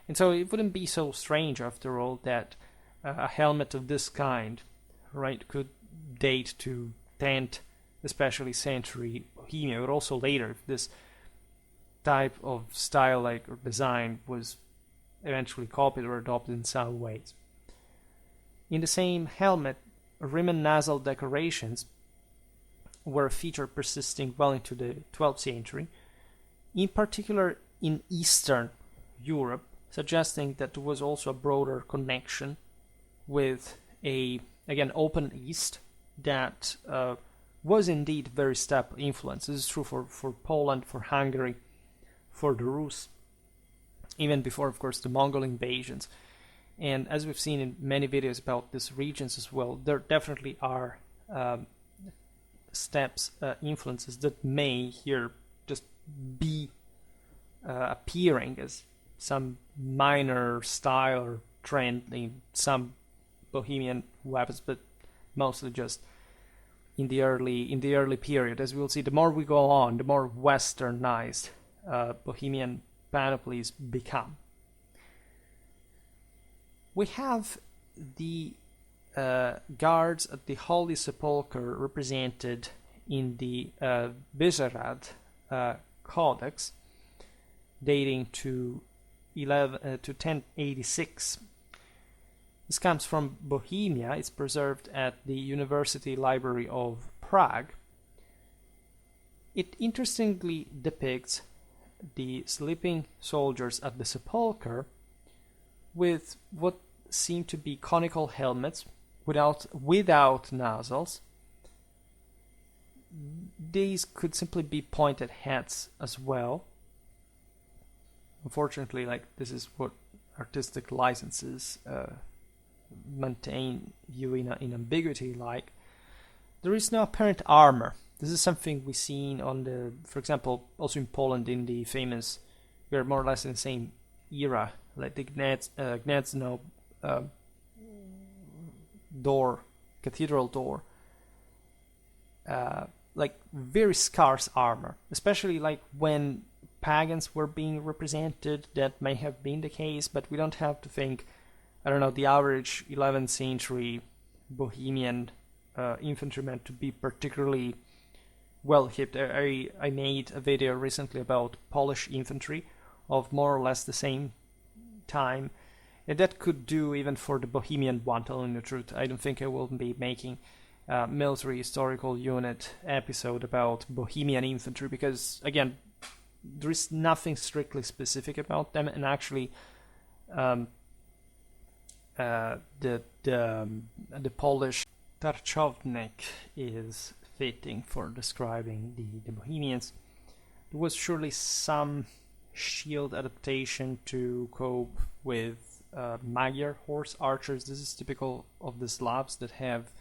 And so it wouldn't be so strange, after all, that a helmet of this kind, right, could date to 10th, especially century Bohemia, but also later, if this type of style or design was eventually copied or adopted in some ways. In the same helmet, rim and nasal decorations were a feature persisting well into the 12th century, in particular in Eastern Europe, suggesting that there was also a broader connection with again, open East that was indeed very steppe influence. This is true for Poland, for Hungary, for the Rus. even before, of course, the Mongol invasions. And as we've seen in many videos about these regions as well, there definitely are steppes influences that may here just be appearing as some minor style or trend in some Bohemian weapons, but mostly just in the early period. As we'll see, the more we go on, the more westernized Bohemian panoplies become. We have the guards at the Holy Sepulchre represented in the Vyšehrad Codex, dating to 1086. This comes from Bohemia. It's preserved at the University Library of Prague. It interestingly depicts the sleeping soldiers at the sepulchre with what seem to be conical helmets without nozzles. These could simply be pointed hats as well. Unfortunately, this is what artistic licenses maintain you in ambiguity. There is no apparent armor. This is something we've seen for example, also in Poland in the famous, we're more or less in the same era, like the Gniezno door, cathedral door. Very scarce armor, especially when pagans were being represented. That may have been the case, but we don't have to think, the average 11th century Bohemian infantryman to be particularly well equipped. I made a video recently about Polish infantry of more or less the same time, and that could do even for the Bohemian one, telling the truth. I don't think I will be making a military historical unit episode about Bohemian infantry, because again, there is nothing strictly specific about them, and actually the Polish tarczownik is fitting for describing the Bohemians. There was surely some shield adaptation to cope with Magyar horse archers. This is typical of the Slavs that have,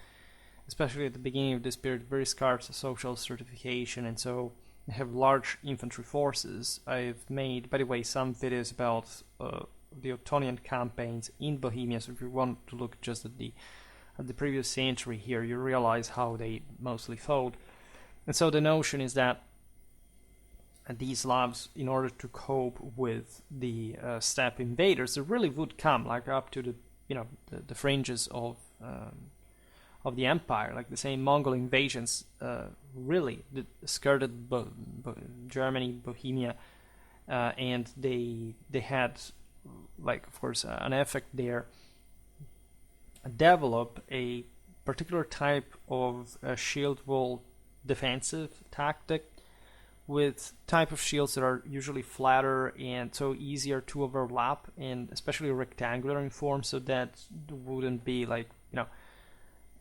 especially at the beginning of this period, very scarce social stratification, and so they have large infantry forces. I've made, by the way, some videos about the Ottonian campaigns in Bohemia, so if you want to look just at the previous century here, you realize how they mostly fought. And so the notion is that these Slavs, in order to cope with the steppe invaders, they really would come up to the fringes of the empire, the same Mongol invasions really skirted Germany, Bohemia, and they had, of course, an effect there. Develop a particular type of shield wall defensive tactic with type of shields that are usually flatter and so easier to overlap, and especially rectangular in form, so that there wouldn't be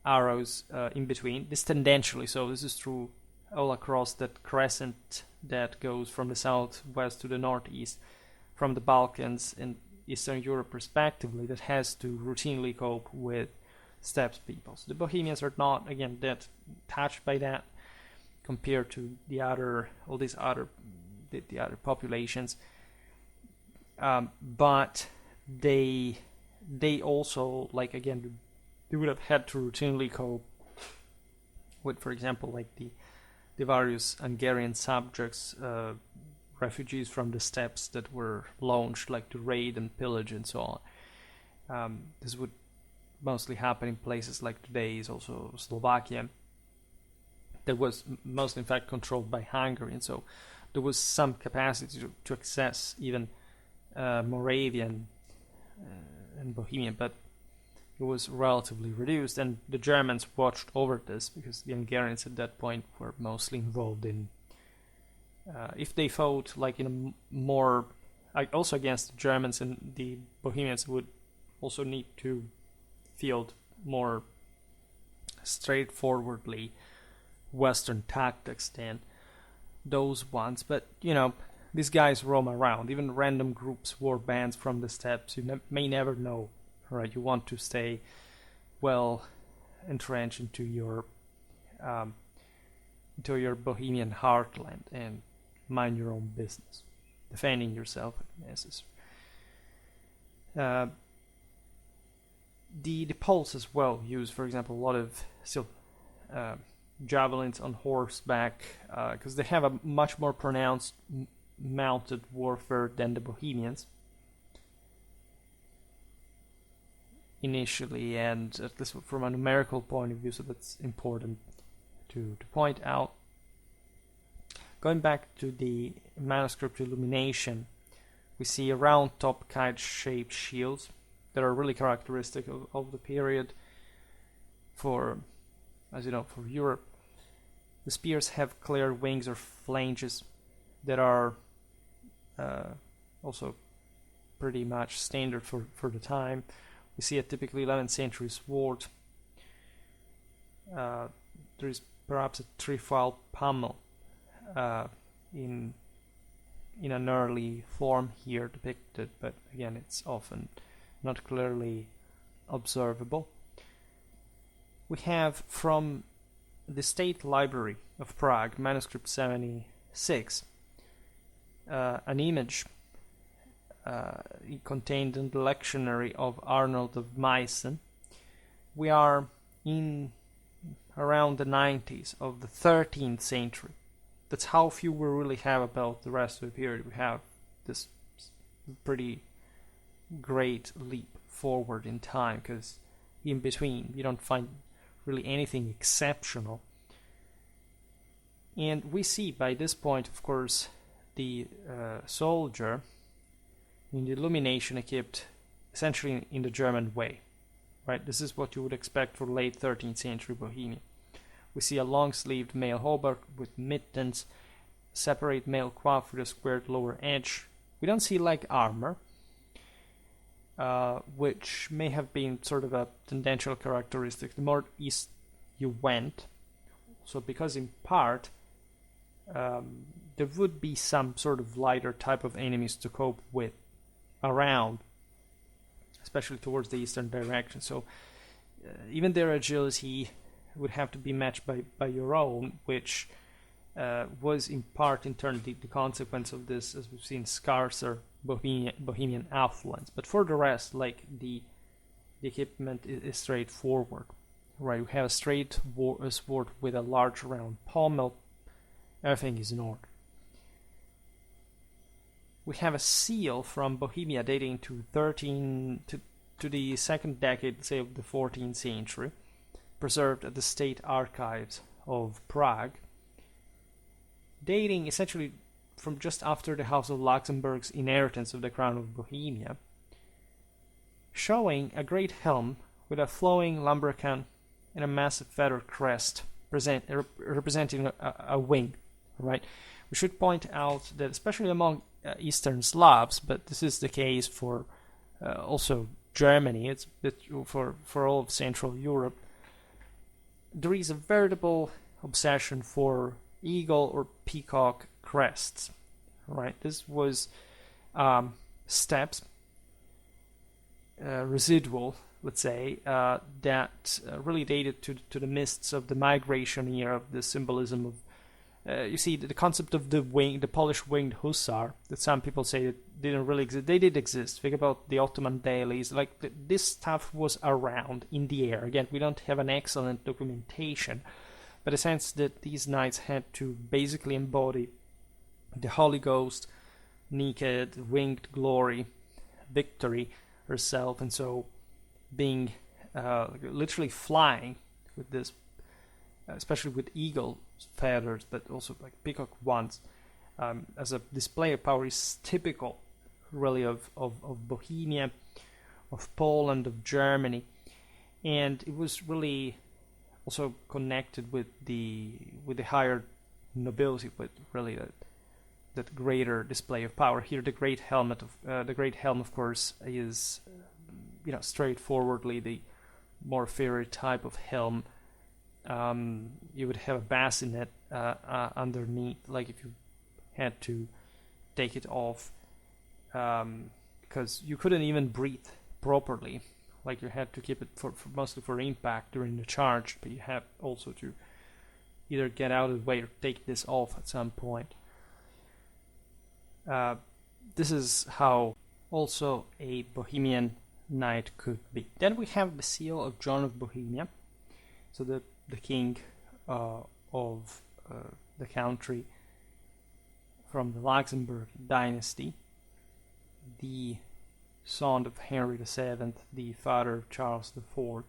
arrows in between. This tendentially, so this is true all across that crescent that goes from the southwest to the northeast, from the Balkans and Eastern Europe respectively, that has to routinely cope with steppe peoples. The Bohemians are not, again, that touched by that compared to the other populations, but they also, again, they would have had to routinely cope with, for example, the various Hungarian subjects, refugees from the steppes that were launched to raid and pillage and so on. This would mostly happen in places like today is also Slovakia, that was mostly in fact controlled by Hungary, and so there was some capacity to access even Moravian and Bohemian, but it was relatively reduced, and the Germans watched over this because the Hungarians at that point were mostly involved in if they fought in a more also against the Germans, and the Bohemians would also need to field more straightforwardly Western tactics than those ones. But the these guys roam around. Even random groups, war bands from the steppes. You may never know, right? You want to stay well entrenched into your Bohemian heartland and mind your own business, defending yourself if necessary. The Poles as well use, for example, a lot of still javelins on horseback because they have a much more pronounced mounted warfare than the Bohemians initially, and at least from a numerical point of view, so that's important to point out. Going back to the manuscript illumination, we see round top kite-shaped shields that are really characteristic of the period. For, as you know, for Europe, the spears have clear wings or flanges that are also pretty much standard for the time. We see a typically 11th century sword. There is perhaps a trifile pommel in an early form here depicted, but again it's often not clearly observable. We have from the State Library of Prague, manuscript 76, an image contained in the lectionary of Arnold of Meissen. We are in around the 90s of the 13th century. That's how few we really have about the rest of the period. We have this pretty great leap forward in time, because in between you don't find really anything exceptional. And we see by this point, of course, the soldier in the illumination equipped essentially in the German way, right? This is what you would expect for late 13th century Bohemia. We see a long-sleeved male hauberk with mittens, separate male coif with a squared lower edge. We don't see leg armor, which may have been sort of a tendential characteristic. The more east you went, so because in part there would be some sort of lighter type of enemies to cope with around, especially towards the eastern direction. So even their agility would have to be matched by your own, which was in part in turn the consequence of this, as we've seen, scarcer Bohemian affluence. But for the rest, like the equipment is straightforward, right? We have a straight sword with a large round pommel. Everything is in order. We have a seal from Bohemia dating to the second decade, say, of the 14th century, preserved at the State Archives of Prague, dating essentially from just after the House of Luxembourg's inheritance of the crown of Bohemia, showing a great helm with a flowing lambrequin and a massive feather crest representing a wing, right? We should point out that especially among Eastern Slavs, but this is the case for also Germany, it's for all of Central Europe, there is a veritable obsession for eagle or peacock crests, right? This was steppes, residual, let's say, that really dated to the mists of the migration era, of the symbolism of you see the concept of the Polish winged hussar, that some people say that didn't really exist. They did exist. Think about the Ottoman dailies. Like this stuff was around in the air. Again, we don't have an excellent documentation, but a sense that these knights had to basically embody the Holy Ghost, naked, winged glory, victory herself, and so being literally flying with this, especially with eagle feathers, but also like peacock ones, as a display of power, is typical really of Bohemia, of Poland, of Germany, and it was really also connected with the higher nobility, with really that greater display of power. Here, the great helm, of course, is straightforwardly the more fairy type of helm. You would have a bassinet underneath, like if you had to take it off, because you couldn't even breathe properly. Like, you had to keep it for mostly for impact during the charge, but you have also to either get out of the way or take this off at some point. This is how also a Bohemian knight could be. Then we have the seal of John of Bohemia, so the king of the country from the Luxembourg dynasty, the son of Henry VII, the father of Charles IV.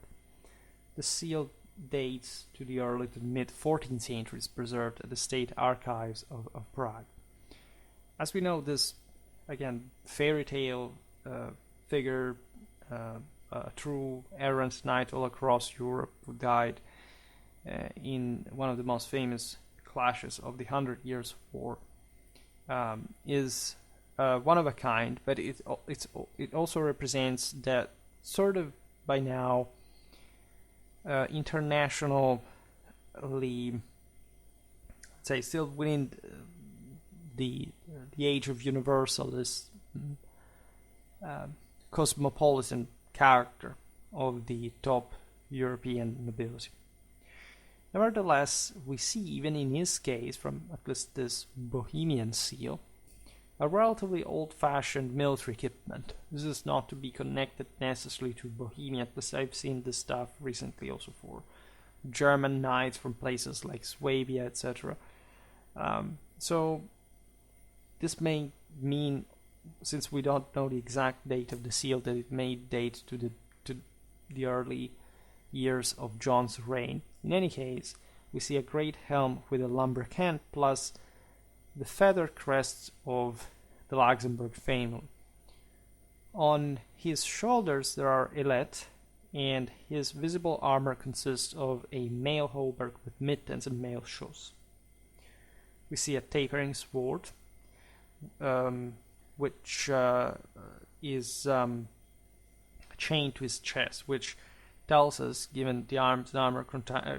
The seal dates to the early to mid 14th centuries, preserved at the State Archives of Prague. As we know, this, again, fairy tale figure, a true errant knight all across Europe, who died in one of the most famous clashes of the 100 Years' War, is one of a kind, but it also represents that sort of by now internationally, say, still within the age of universalist cosmopolitan character of the top European nobility. Nevertheless, we see, even in his case, from at least this Bohemian seal, a relatively old-fashioned military equipment. This is not to be connected necessarily to Bohemia, because I've seen this stuff recently also for German knights from places like Swabia, etc. So this may mean, since we don't know the exact date of the seal, that it may date to the early years of John's reign. In any case, we see a great helm with a lambrequin plus the feathered crests of the Luxembourg family. On his shoulders there are ailets, and his visible armor consists of a mail hauberk with mittens and mail shoes. We see a tapering sword, which is chained to his chest, which tells us, given the arms and armor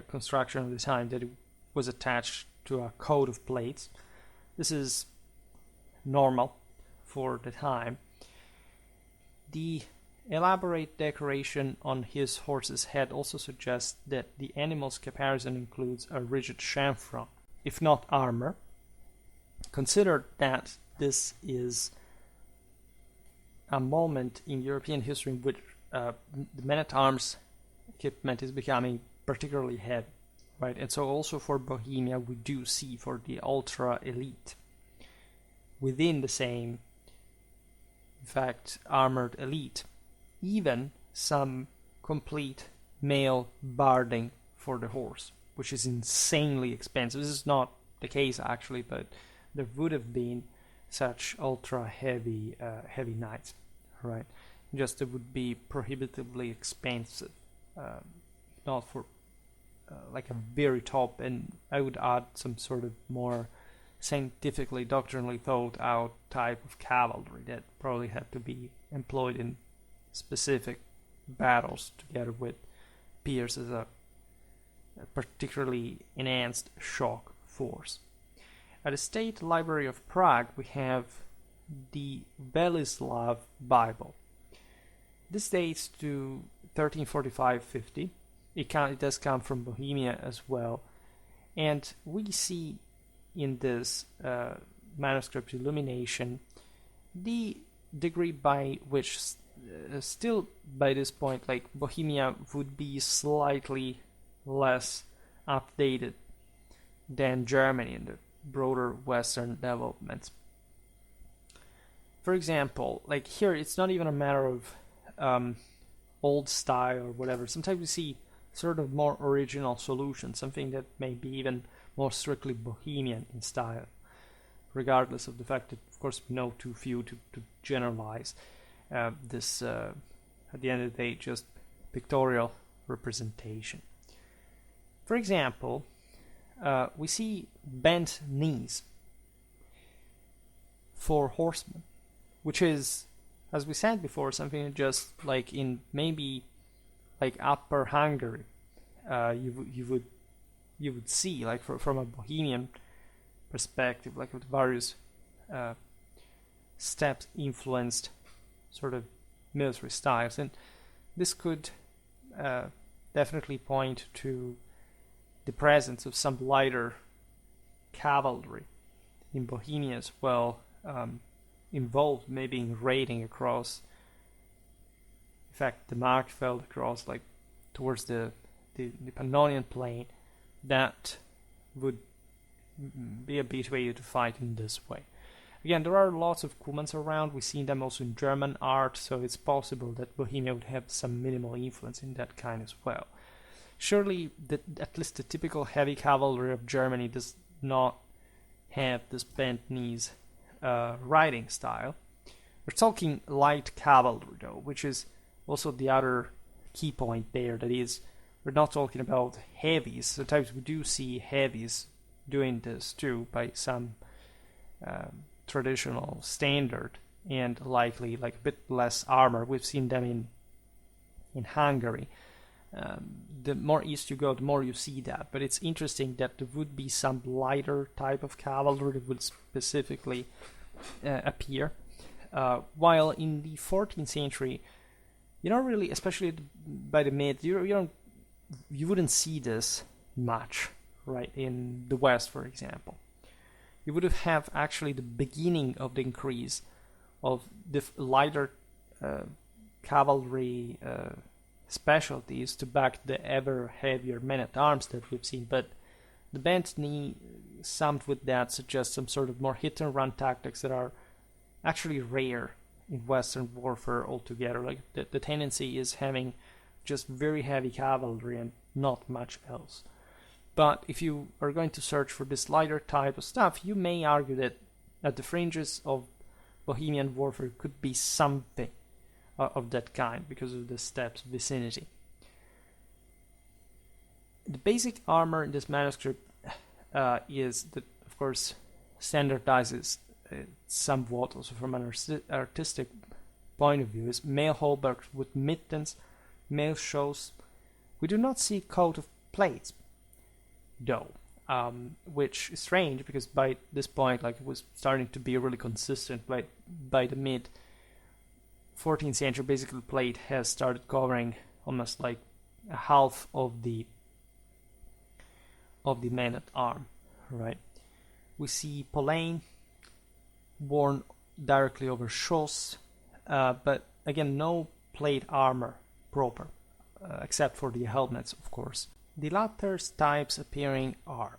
construction of the time, that it was attached to a coat of plates. This is normal for the time. The elaborate decoration on his horse's head also suggests that the animal's caparison includes a rigid chamfron, if not armor. Consider that this is a moment in European history in which the men-at-arms equipment is becoming particularly heavy, right? And so also for Bohemia, we do see, for the ultra elite, within the same, in fact, armored elite, even some complete mail barding for the horse, which is insanely expensive. This is not the case actually, but there would have been such ultra heavy knights, right? Just it would be prohibitively expensive, not for like a very top, and I would add some sort of more scientifically, doctrinally thought out type of cavalry that probably had to be employed in specific battles together with Pierce as a particularly enhanced shock force. At the State Library of Prague, we have the Bretislaus Bible. This dates to 1345-50. It does come from Bohemia as well, and we see in this manuscript illumination the degree by which still by this point, like, Bohemia would be slightly less updated than Germany in the broader Western developments. For example, like here, it's not even a matter of old style or whatever. Sometimes we see sort of more original solutions, something that may be even more strictly Bohemian in style, regardless of the fact that, of course, we know too few to generalize this, at the end of the day, just pictorial representation. For example, we see bent knees for horsemen, which is, as we said before, something just like in maybe like Upper Hungary, you would see, like from a Bohemian perspective, like with various steppes influenced sort of military styles, and this could definitely point to the presence of some lighter cavalry in Bohemia as well, involved maybe in raiding across. In fact, the Markfeld across, like towards the Pannonian plain, that would be a better way to fight in this way. Again, there are lots of Cumans around. We've seen them also in German art, so it's possible that Bohemia would have some minimal influence in that kind as well. Surely, at least the typical heavy cavalry of Germany does not have this bent knees riding style. We're talking light cavalry, though, which is also the other key point there. That is, we're not talking about heavies. Sometimes we do see heavies doing this too by some traditional standard, and likely like a bit less armor. We've seen them in Hungary. The more east you go, the more you see that. But it's interesting that there would be some lighter type of cavalry that would specifically appear. While in the 14th century, you don't really, especially by the mid, you wouldn't see this much, right? In the West, for example, you would have actually the beginning of the increase of the lighter cavalry specialties to back the ever heavier men-at-arms that we've seen. But the bent knee, summed with that, suggests some sort of more hit-and-run tactics that are actually rare in Western warfare altogether. Like the tendency is having just very heavy cavalry and not much else. But if you are going to search for this lighter type of stuff, you may argue that at the fringes of Bohemian warfare could be something of that kind because of the steppes vicinity. The basic armor in this manuscript is that, of course, standardizes somewhat also from an artistic point of view, is mail hauberks with mittens, mail shows. We do not see coat of plates, though, which is strange because by this point, like, it was starting to be really consistent. By the mid 14th century, basically, plate has started covering almost like a half of the man at arm, right? We see pollain worn directly over shoes, but again, no plate armor proper, except for the helmets, of course. The latter types appearing are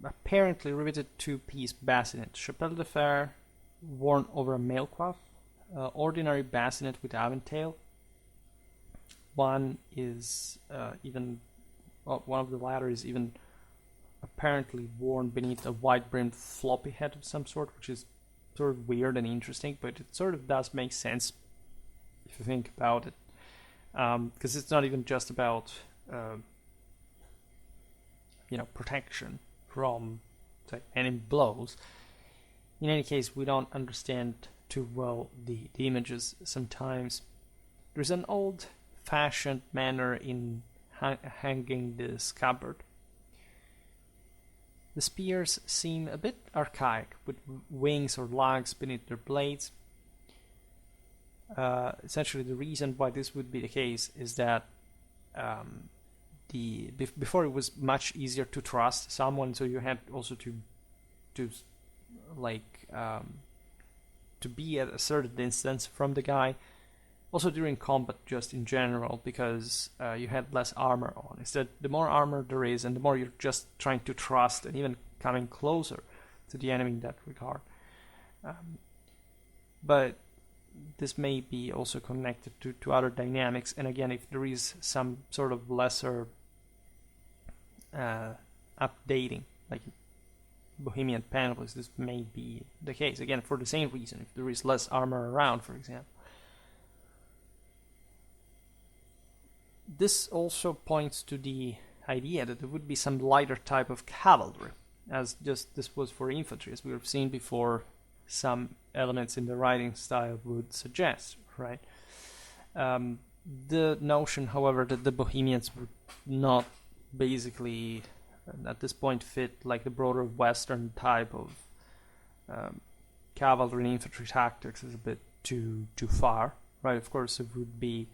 apparently riveted two-piece bassinet, chapelle de fer worn over a mail coif, ordinary bassinet with aventail. One is one of the latter is even apparently worn beneath a wide-brimmed floppy hat of some sort, which is sort of weird and interesting, but it sort of does make sense if you think about it, because it's not even just about protection from, say, enemy blows. In any case, we don't understand too well the images sometimes. There's an old-fashioned manner in hanging the scabbard. The spears seem a bit archaic, with wings or lugs beneath their blades. Essentially, the reason why this would be the case is that before it was much easier to trust someone, so you had also to be at a certain distance from the guy. Also during combat, just in general, because you had less armor on. Instead, the more armor there is, and the more you're just trying to trust and even coming closer to the enemy in that regard. But this may be also connected to other dynamics, and again, if there is some sort of lesser updating, like Bohemian panels, this may be the case. Again, for the same reason, if there is less armor around, for example. This also points to the idea that there would be some lighter type of cavalry, as just this was for infantry, as we have seen before. Some elements in the writing style would suggest, right? The notion, however, that the Bohemians would not basically at this point fit like the broader Western type of cavalry and infantry tactics is a bit too far, right? Of course, it would be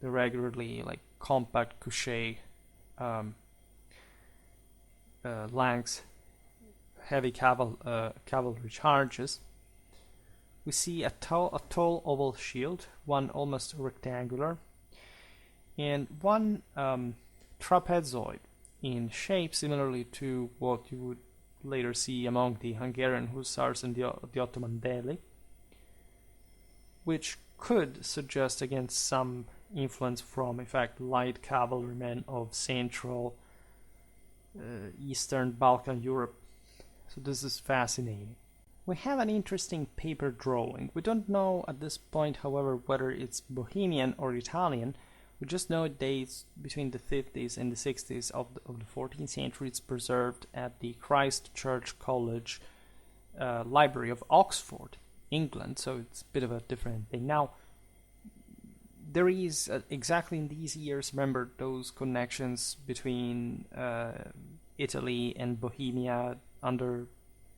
the regularly like compact couché lengths, heavy cavalry charges. We see a tall oval shield, one almost rectangular, and one trapezoid in shape, similarly to what you would later see among the Hungarian hussars and the Ottoman Deli, which could suggest again some influence from, in fact, light cavalrymen of Central, Eastern Balkan Europe. So this is fascinating. We have an interesting paper drawing. We don't know at this point, however, whether it's Bohemian or Italian. We just know it dates between the 50s and the 60s of the 14th century. It's preserved at the Christ Church College Library of Oxford, England, so it's a bit of a different thing. Now, there is, exactly in these years, remember those connections between Italy and Bohemia under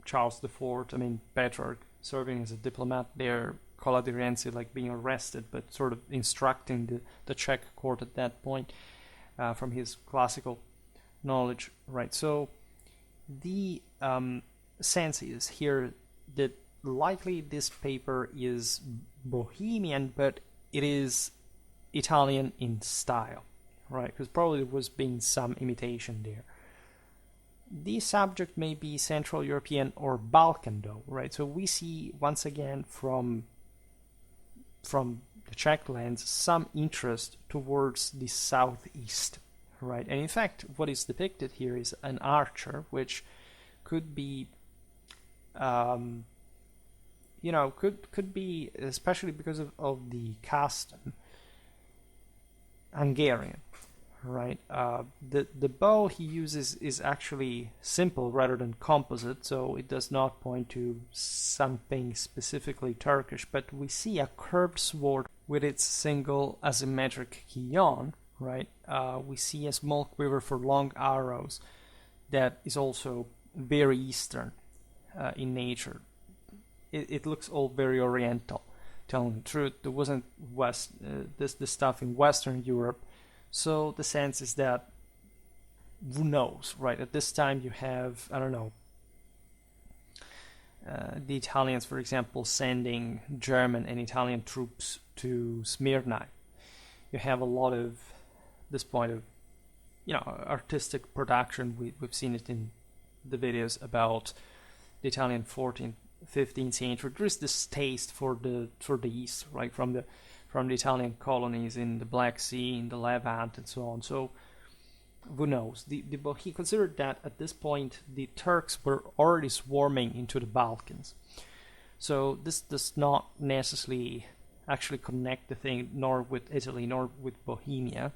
Charles IV, I mean, Petrarch serving as a diplomat there, Cola di Rienzi like being arrested, but sort of instructing the Czech court at that point from his classical knowledge, right? So the sense is here that likely this paper is Bohemian, but it is Italian in style, right? Because probably there was being some imitation there. The subject may be Central European or Balkan though, right? So we see once again from the Czech lens some interest towards the southeast, right? And in fact, what is depicted here is an archer, which could be, could be, especially because of the custom, Hungarian, right? The bow he uses is actually simple rather than composite, so it does not point to something specifically Turkish, but we see a curved sword with its single asymmetric guillon, right? We see a small quiver for long arrows that is also very Eastern in nature. It looks all very Oriental, telling the truth. There wasn't this stuff in Western Europe. So the sense is that, who knows, right? At this time you have, I don't know, the Italians, for example, sending German and Italian troops to Smyrna. You have a lot of this point of, artistic production. We've seen it in the videos about the Italian 14th, 15th century. There is this taste for the East, right? From the Italian colonies in the Black Sea, in the Levant, and so on. So, who knows? He considered that at this point the Turks were already swarming into the Balkans. So this does not necessarily actually connect the thing nor with Italy nor with Bohemia.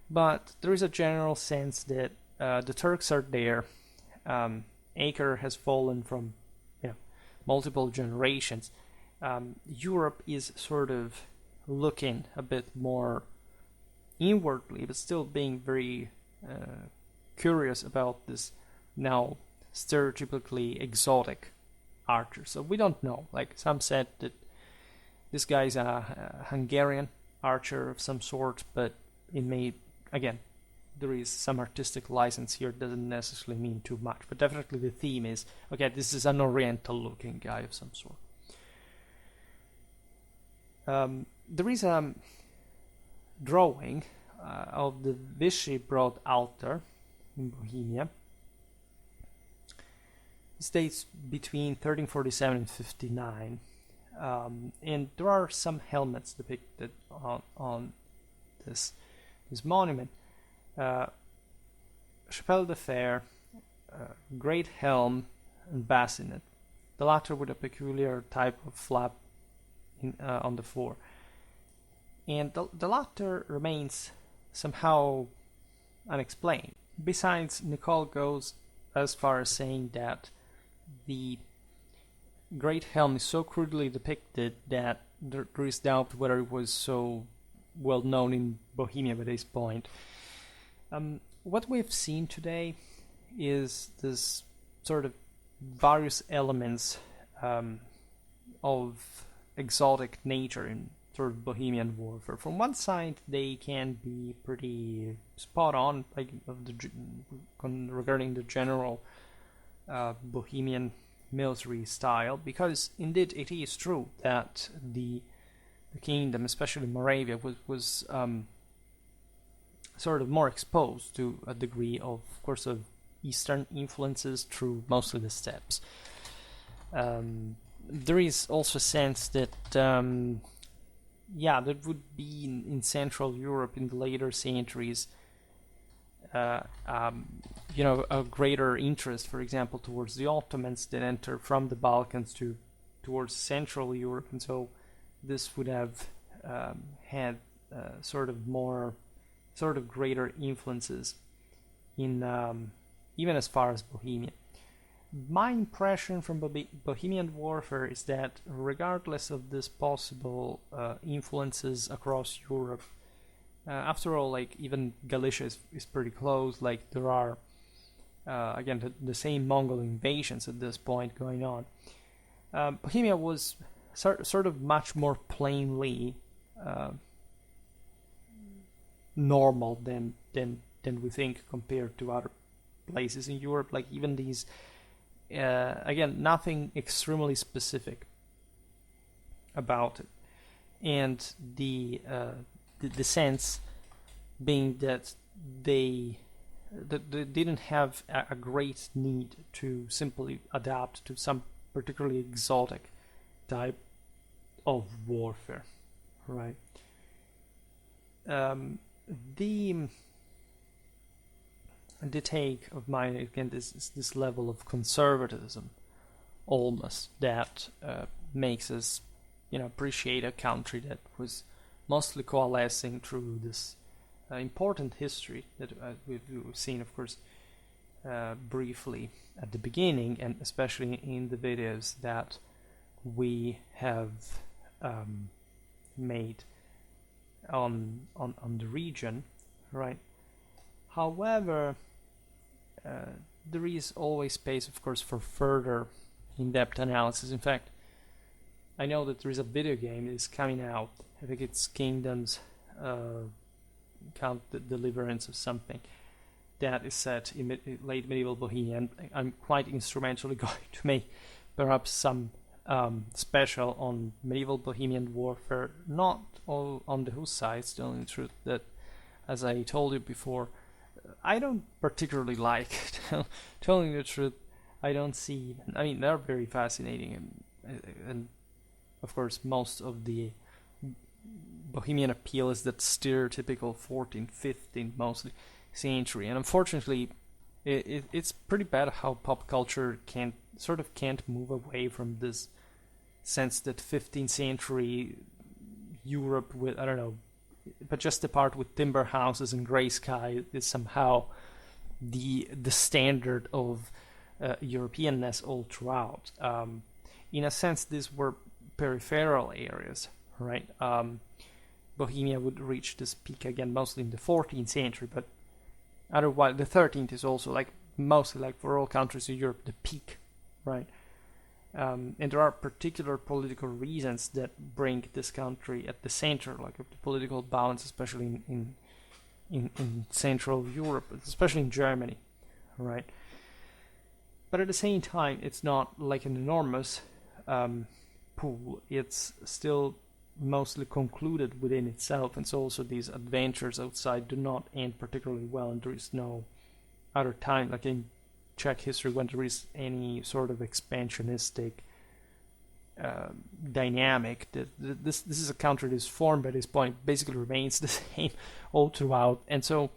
But there is a general sense that the Turks are there. Acre has fallen from multiple generations. Europe is sort of looking a bit more inwardly, but still being very curious about this now stereotypically exotic archer. So we don't know. Like some said that this guy's a Hungarian archer of some sort, but it may, again, there is some artistic license here, doesn't necessarily mean too much. But definitely the theme is, okay, this is an oriental looking guy of some sort. There is a drawing of the Vichy broad altar in Bohemia. This dates between 1347 and 59. And there are some helmets depicted on this monument. Chapelle de Fer, great helm, and bassinet. The latter with a peculiar type of flap on the fore. And the latter remains somehow unexplained. Besides, Nicole goes as far as saying that the great helm is so crudely depicted that there is doubt whether it was so well known in Bohemia by this point. What we've seen today is this sort of various elements of exotic nature in sort of Bohemian warfare. From one side, they can be pretty spot on, like regarding the general Bohemian military style, because indeed it is true that the kingdom, especially Moravia, was sort of more exposed to a degree of course, of Eastern influences through mostly the steppes. There is also a sense that, there would be in Central Europe in the later centuries, a greater interest, for example, towards the Ottomans that enter from the Balkans towards Central Europe, and so this would have had sort of greater influences in even as far as Bohemia. My impression from Bohemian warfare is that regardless of this possible influences across Europe, after all, like even Galicia is pretty close. Like there are again the same Mongol invasions at this point going on. Bohemia was sort of much more plainly normal than we think compared to other places in Europe. Like even these, again, nothing extremely specific about it, and the sense being that they didn't have a great need to simply adapt to some particularly exotic type of warfare, right? The take of mine again is this level of conservatism, almost, that makes us, appreciate a country that was mostly coalescing through this important history that we've seen, of course, briefly at the beginning, and especially in the videos that we have made on the region, right? However, there is always space, of course, for further in-depth analysis. In fact, I know that there is a video game that is coming out. I think it's Kingdoms Count the Deliverance or something, that is set in late medieval Bohemia. And I'm quite instrumentally going to make perhaps some special on medieval Bohemian warfare, not all on the Hussites, telling the truth that, as I told you before, I don't particularly like it. Telling the truth, I don't see. I mean, they're very fascinating, and of course, most of the Bohemian appeal is that stereotypical 14th, 15th, mostly century, and unfortunately, it's pretty bad how pop culture can't move away from this sense that 15th century Europe with, I don't know, but just the part with timber houses and gray sky is somehow the standard of Europeanness all throughout. In a sense, these were peripheral areas, right? Bohemia would reach this peak again mostly in the 14th century, but otherwise the 13th is also, like, mostly, like for all countries in Europe, the peak, right? And there are particular political reasons that bring this country at the center, like of the political balance, especially in Central Europe, especially in Germany, right? But at the same time, it's not like an enormous pool. It's still mostly concluded within itself, and so also these adventures outside do not end particularly well, and there is no other time, like in Czech history, when there is any sort of expansionistic dynamic. This is a country that is formed by this point, basically remains the same all throughout, and so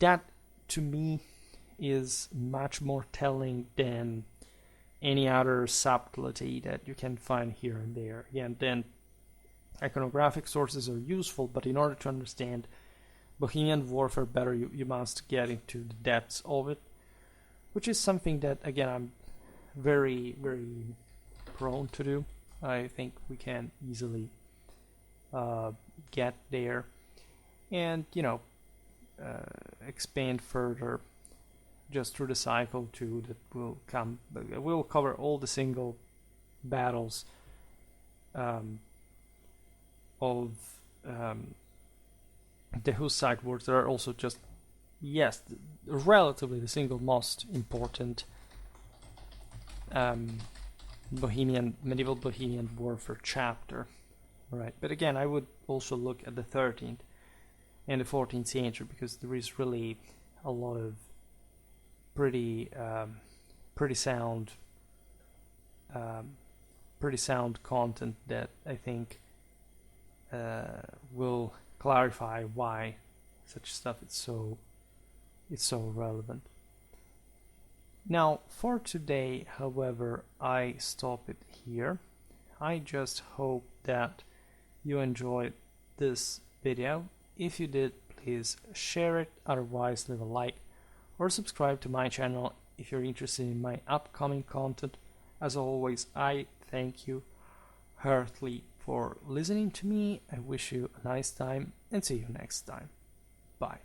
that to me is much more telling than any other subtlety that you can find here and there. Again, then iconographic sources are useful, but in order to understand Bohemian warfare better, you must get into the depths of it, which is something that, again, I'm very, very prone to do. I think we can easily get there and, expand further just through the cycle too that will come. We'll cover all the single battles of the Hussite wars. There are also just, yes, relatively the single most important medieval Bohemian warfare chapter, right? But again, I would also look at the 13th and the 14th century, because there is really a lot of pretty sound content that I think will clarify why such stuff is so relevant. Now, for today, however, I stop it here. I just hope that you enjoyed this video. If you did, please share it, otherwise leave a like or subscribe to my channel if you're interested in my upcoming content. As always, I thank you heartily for listening to me. I wish you a nice time and see you next time. Bye.